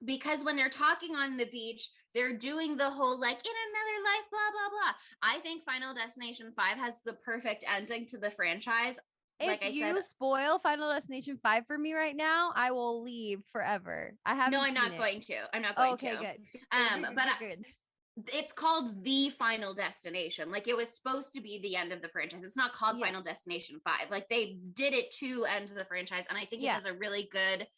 Because when they're talking on the beach, they're doing the whole like in another life, blah, blah, blah. I think Final Destination 5 has the perfect ending to the franchise. if Like I you said, spoil Final Destination 5 for me right now, I will leave forever. I haven't. no, I'm not seen it. going to. I'm not Oh, going okay, to. good. But good. It's called The Final Destination. Like it was supposed to be the end of the franchise. It's not called Yeah. Final Destination 5. Like they did it to end the franchise. And I think it Yeah. does a really good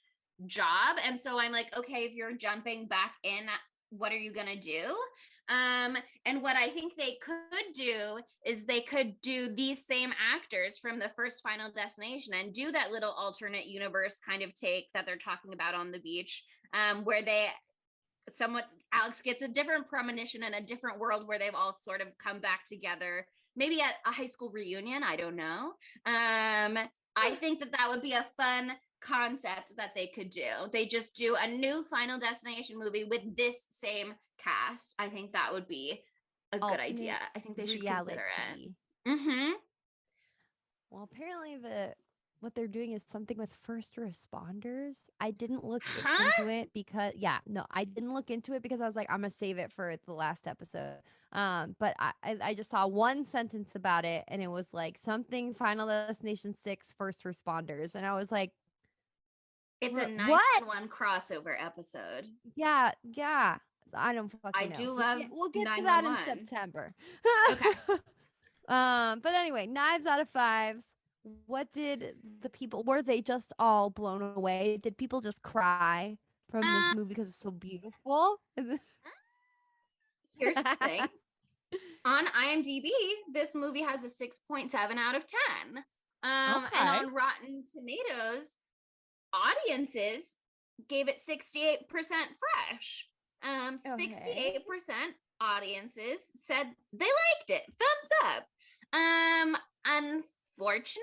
job. And so I'm like, okay, if you're jumping back in, what are you going to do? And what I think they could do is they could do these same actors from the first Final Destination and do that little alternate universe kind of take that they're talking about on the beach, where Alex gets a different premonition in a different world where they've all sort of come back together, maybe at a high school reunion. I don't know. I think that would be a fun concept that they could do. They just do a new Final Destination movie with this same cast. I think that would be a good idea. Alternate I think they should consider it. reality. Mm-hmm. Well, apparently the what they're doing is something with first responders. I didn't look Huh? into it because I didn't look into it because I was like, I'm gonna save it for the last episode. But I just saw one sentence about it, and it was like something Final Destination 6 first responders, and I was like, It's a what? 911 crossover episode. Yeah, yeah. I don't I fucking know. do love We'll get to that in 911. September. Okay. But anyway, knives out of fives. What did the people were they just all blown away? Did people just cry from this Uh, movie because it's so beautiful? here's the thing. On IMDb, this movie has a 6.7 out of 10. And Okay. on Rotten Tomatoes, audiences gave it 68% fresh. 68% audiences said they liked it. Thumbs up. Unfortunately,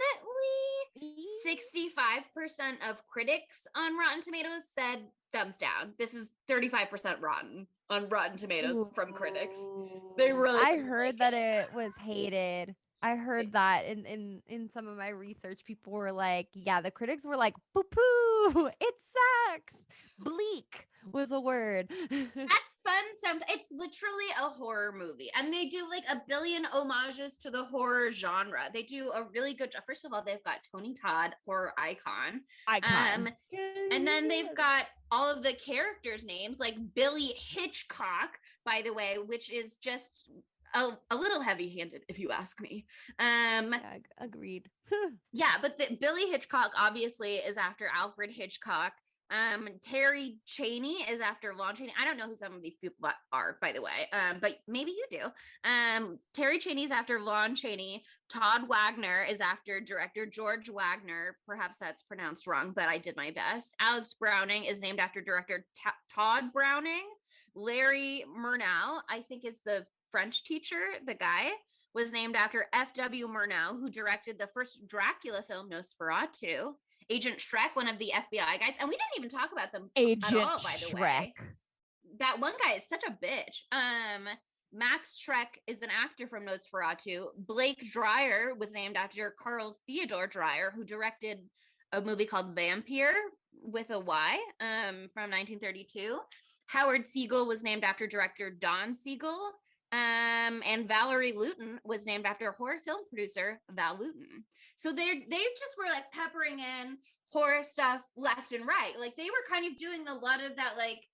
65% of critics on Rotten Tomatoes said thumbs down. This is 35% rotten on Rotten Tomatoes from critics. They really I didn't heard like that it. it was hated. I heard that in some of my research, people were like, yeah, the critics were like, poo poo, it sucks. Bleak was a word. That's fun. It's literally a horror movie, and they do like a billion homages to the horror genre. They do a really good job. First of all, they've got Tony Todd, horror icon. And then they've got all of the characters' names, like Billy Hitchcock, by the way, which is just a little heavy-handed, if you ask me. Yeah, agreed. Yeah, but Billy Hitchcock obviously is after Alfred Hitchcock. Terry Cheney is after Lon Chaney. I don't know who some of these people are, by the way, but maybe you do. Terry Cheney is after Lon Chaney. Todd Wagner is after director George Wagner. Perhaps that's pronounced wrong, but I did my best. Alex Browning is named after director Todd Browning. Larry Murnau, I think, is the French teacher, the guy, was named after F.W. Murnau, who directed the first Dracula film, Nosferatu. Agent Shrek, one of the FBI guys, and we didn't even talk about them at all, by the way. That one guy is such a bitch. Max Shrek is an actor from Nosferatu. Blake Dreyer was named after Carl Theodor Dreyer, who directed a movie called Vampire with a Y from 1932. Howard Siegel was named after director Don Siegel. And Valerie Luton was named after horror film producer Val Luton. So they just were like peppering in horror stuff left and right. Like they were kind of doing a lot of that like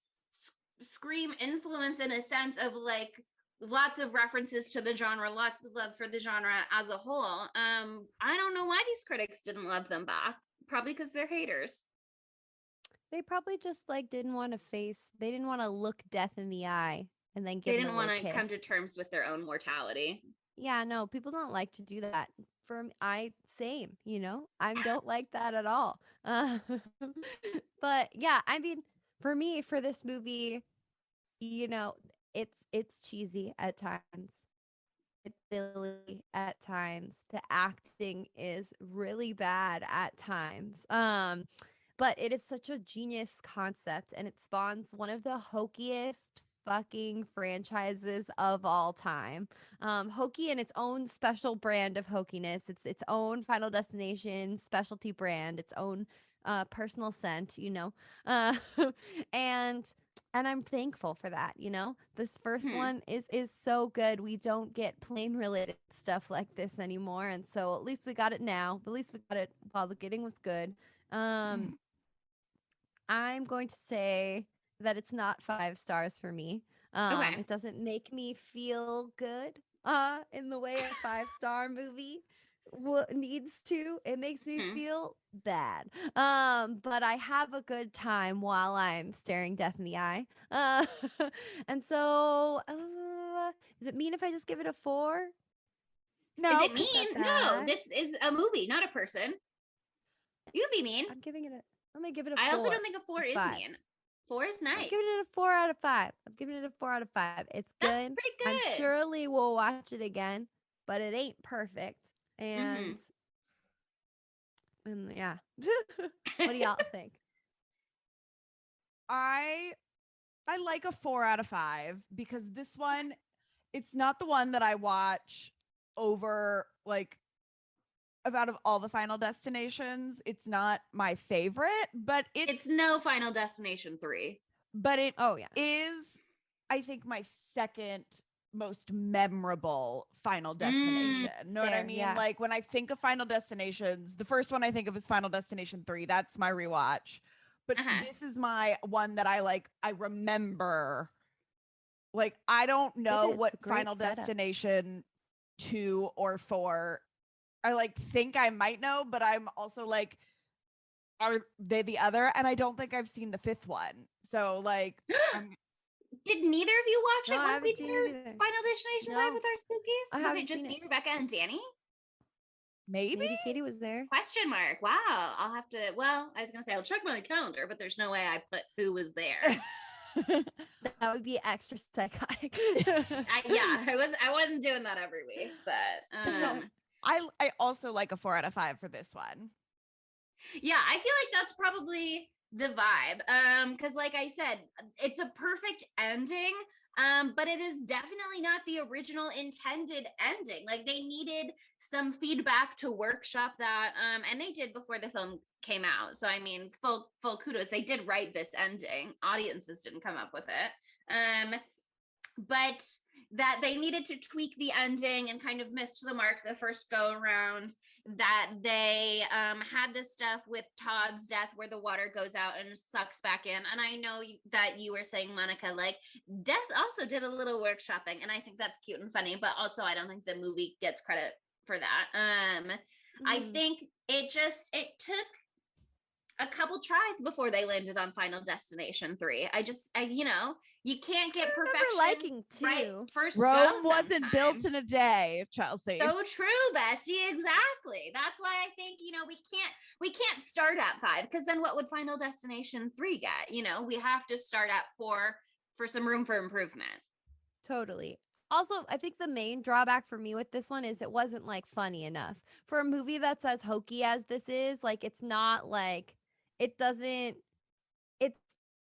Scream influence in a sense of like lots of references to the genre, lots of love for the genre as a whole. I don't know why these critics didn't love them back. Probably because they're haters. They probably just like they didn't want to look death in the eye and then they didn't want to come to terms with their own mortality. Yeah, no, people don't like to do that. Same, I don't like that at all. But yeah, I mean, for me, for this movie, it's cheesy at times. It's silly at times. The acting is really bad at times. But it is such a genius concept, and it spawns one of the hokiest fucking franchises of all time. Hokey in its own special brand of hokiness. It's its own Final Destination specialty brand, its own personal scent, and I'm thankful for that. This first one is so good. We don't get plane related stuff like this anymore, and so at least we got it now. At least we got it while the getting was good. I'm going to say that it's not 5 stars for me. Okay. It doesn't make me feel good in the way a 5-star movie needs to. It makes me feel bad. But I have a good time while I'm staring death in the eye. And so is it mean if I just give it a 4? No. Is it mean? No, this is a movie, not a person. You can be mean. I'm gonna give it a 4. I also don't think a 4 is mean. 4 is nice. I'm giving it a 4 out of 5. I'm giving it a 4 out of 5. It's good. That's pretty good. I'm surely will watch it again, but it ain't perfect. And yeah. What do y'all think? I like a 4 out of 5 because this one, it's not the one that I watch over like out of all the Final Destinations, it's not my favorite, but It's no Final Destination 3. but it Oh yeah. is, I think, my second most memorable Final Destination. Know what I fair, mean? yeah. Like when I think of Final Destinations, the first one I think of is Final Destination 3. That's my rewatch. But Uh-huh. this is my one that I remember. Like I don't know it's what a great Final setup. Destination 2 or 4. I think I might know, but I'm also like, are they the other? And I don't think I've seen the fifth one. So like I'm Did neither of you watch No, it I when we haven't did seen our it either. Final Destination 5 No, with our spookies? I Was it haven't just seen me, it. Rebecca, and Danny? maybe. Maybe Katie was there. Question mark. Wow. I'll have to, well, I was going to say I'll check my calendar, but there's no way I put who was there. That would be extra psychotic. I wasn't doing that every week, but So I also like a 4 out of 5 for this one. yeah, I feel like that's probably the vibe. Because like I said, it's a perfect ending. But it is definitely not the original intended ending. Like they needed some feedback to workshop that. And they did before the film came out. So I mean, full kudos. They did write this ending. Audiences didn't come up with it. But that they needed to tweak the ending and kind of missed the mark the first go around. That they had this stuff with Todd's death where the water goes out and sucks back in. And I know that you were saying, Monica, like Death also did a little workshopping, and I think that's cute and funny, but also I don't think the movie gets credit for that. I think it took a couple tries before they landed on Final Destination 3. You can't get perfection. Liking right two. first Rome go wasn't sometimes. built in a day, Chelsea. So true, bestie. Exactly. That's why I think, we can't start at 5, because then what would Final Destination 3 get? We have to start at 4 for some room for improvement. Totally. Also, I think the main drawback for me with this one is it wasn't like funny enough. For a movie that's as hokey as this is, like it's not like it doesn't it's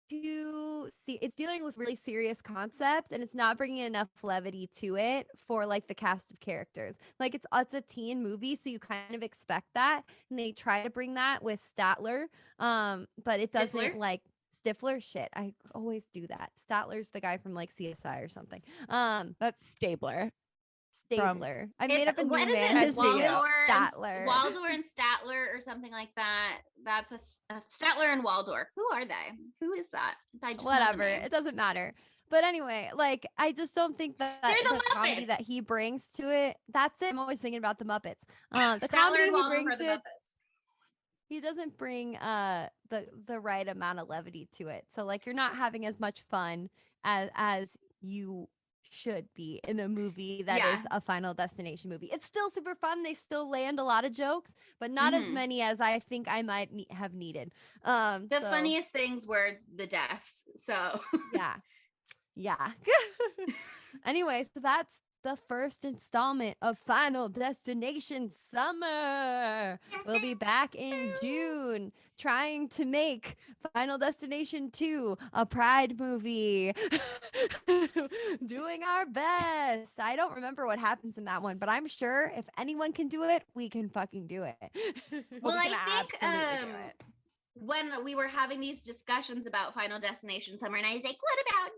it's dealing with really serious concepts and it's not bringing enough levity to it for like the cast of characters. Like it's a teen movie, so you kind of expect that, and they try to bring that with Statler, but it doesn't Stifler? like Stifler. Shit, I always do that. Statler's the guy from like CSI or something. That's Stabler. Stabler. I made up a new What is man. it? His name is Statler. Waldor and Statler or something like that. That's a Statler and Waldorf. Who are they? Who is that? I just know the Whatever. names. It doesn't matter. But anyway, like I just don't think that They're the comedy Muppets. that he brings to it. That's it. I'm always thinking about the Muppets. The Statler comedy and he Waldorf brings are the to it, Muppets. he doesn't bring the right amount of levity to it. So like you're not having as much fun as you should be in a movie that is a Final Destination movie. It's still super fun. They still land a lot of jokes, but not as many as I think I might have needed. The funniest things were the deaths. So yeah. Anyway, so that's the first installment of Final Destination Summer. We'll be back in June trying to make Final Destination 2 a Pride movie. Doing our best. I don't remember what happens in that one, but I'm sure if anyone can do it, we can fucking do it. Well, We can I think absolutely do it. when we were having these discussions about Final Destination Summer, and I was like, what about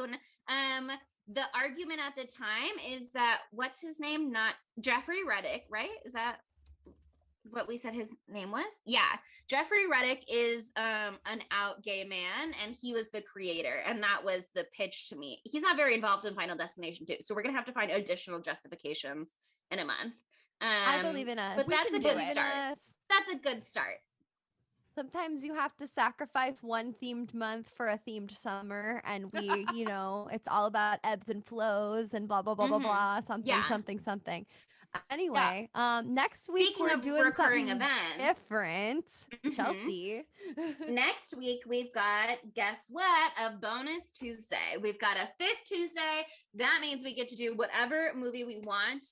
June? The argument at the time is that what's his name? Not Jeffrey Reddick, right? Is that what we said his name was? Yeah. Jeffrey Reddick is an out gay man, and he was the creator, and that was the pitch to me. He's not very involved in Final Destination 2, so we're gonna have to find additional justifications in a month. I believe in us. But that's a good start. That's a good start. Sometimes you have to sacrifice one themed month for a themed summer, and we, it's all about ebbs and flows and blah blah blah blah blah, something. Anyway, next week Speaking we're of doing recurring something events, different. Chelsea. Next week we've got, guess what? A bonus Tuesday. We've got a 5th Tuesday. That means we get to do whatever movie we want.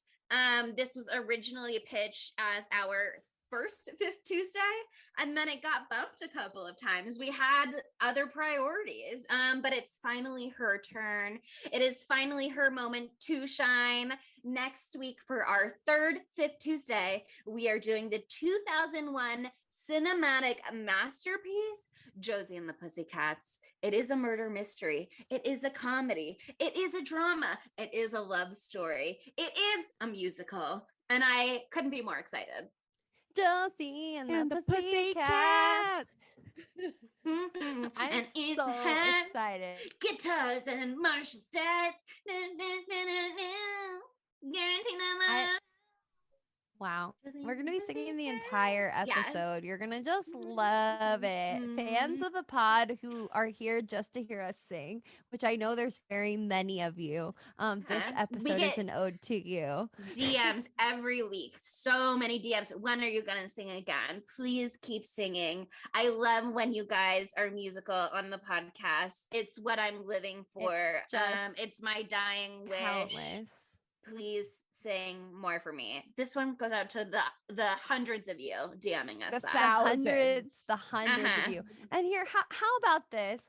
This was originally pitched as our first Fifth Tuesday, and then it got bumped a couple of times. We had other priorities, but it's finally her turn. It is finally her moment to shine. Next week for our third Fifth Tuesday, we are doing the 2001 cinematic masterpiece, Josie and the Pussycats. It is a murder mystery. It is a comedy. It is a drama. It is a love story. It is a musical. And I couldn't be more excited. Josie and the Pussycats. I'm And in so the hands, excited. guitars and martial stats. Guaranteed Wow. We're going to be singing the entire Yeah. episode. You're going to just love it. Fans of the pod who are here just to hear us sing, which I know there's very many of you. This episode is an ode to you. DMs every week. So many DMs. When are you going to sing again? Please keep singing. I love when you guys are musical on the podcast. It's what I'm living for. It's my dying wish. Countless. Please sing more for me. This one goes out to the hundreds of you DMing us. The hundreds of you. And here, how about this?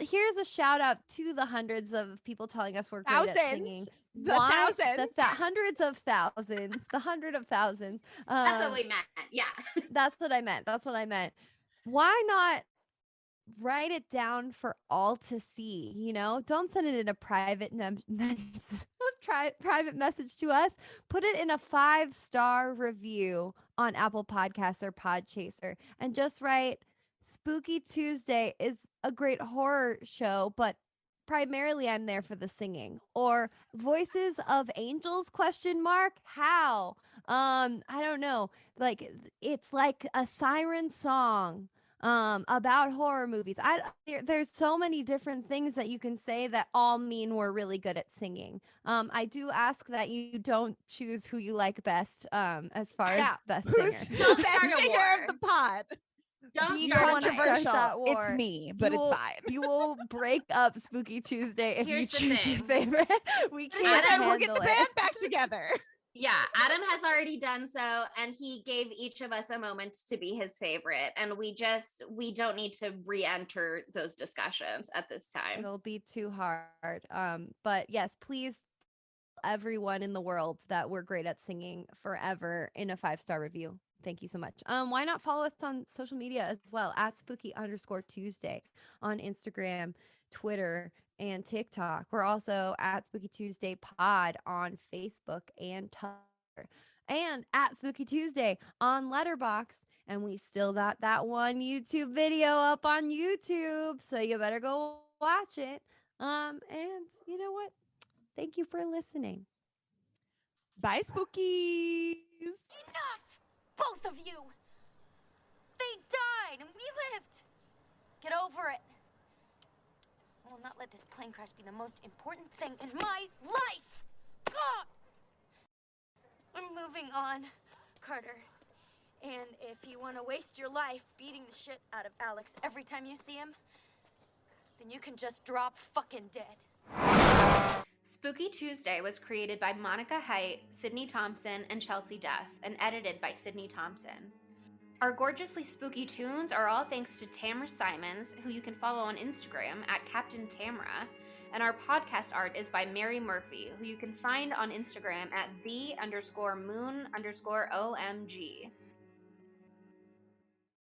Here's a shout out to the hundreds of people telling us we're great at singing. Thousands. That's hundreds of thousands. The hundred of thousands. That's what we meant. Yeah. That's what I meant. Why not write it down for all to see? You know, don't send it in a private private message to us. Put it in a 5-star review on Apple Podcasts or Podchaser, and just write, Spooky Tuesday is a great horror show, but primarily I'm there for the singing. Or Voices of Angels ? How? I don't know. Like, it's like a siren song about horror movies. There's so many different things that you can say that all mean we're really good at singing. I do ask that you don't choose who you like best as far as best singer. Don't Best start a singer war. of the pod. Don't Be start a Controversial. that war. It's me, but it's fine. You will break up Spooky Tuesday if Here's the you choose your thing. favorite. We can't And then handle we'll get the it. band back together. Yeah, Adam has already done so, and he gave each of us a moment to be his favorite, and we don't need to re-enter those discussions at this time. It'll be too hard. But yes, please tell everyone in the world that we're great at singing forever in a 5-star review. Thank you so much. Why not follow us on social media as well at @spooky_Tuesday on Instagram, Twitter, and TikTok. We're also at Spooky Tuesday Pod on Facebook and Tumblr, and at Spooky Tuesday on Letterboxd. And we still got that one YouTube video up on YouTube, so you better go watch it. And you know what? Thank you for listening. Bye, spookies. Enough! Both of you! They died and we lived! Get over it. I will not let this plane crash be the most important thing in my life! God! I'm moving on, Carter. And if you want to waste your life beating the shit out of Alex every time you see him, then you can just drop fucking dead. Spooky Tuesday was created by Monica Haidt, Sydney Thompson, and Chelsea Duff, and edited by Sydney Thompson. Our gorgeously spooky tunes are all thanks to Tamara Simons, who you can follow on Instagram at Captain Tamara, and our podcast art is by Mary Murphy, who you can find on Instagram at _the_moon_omg.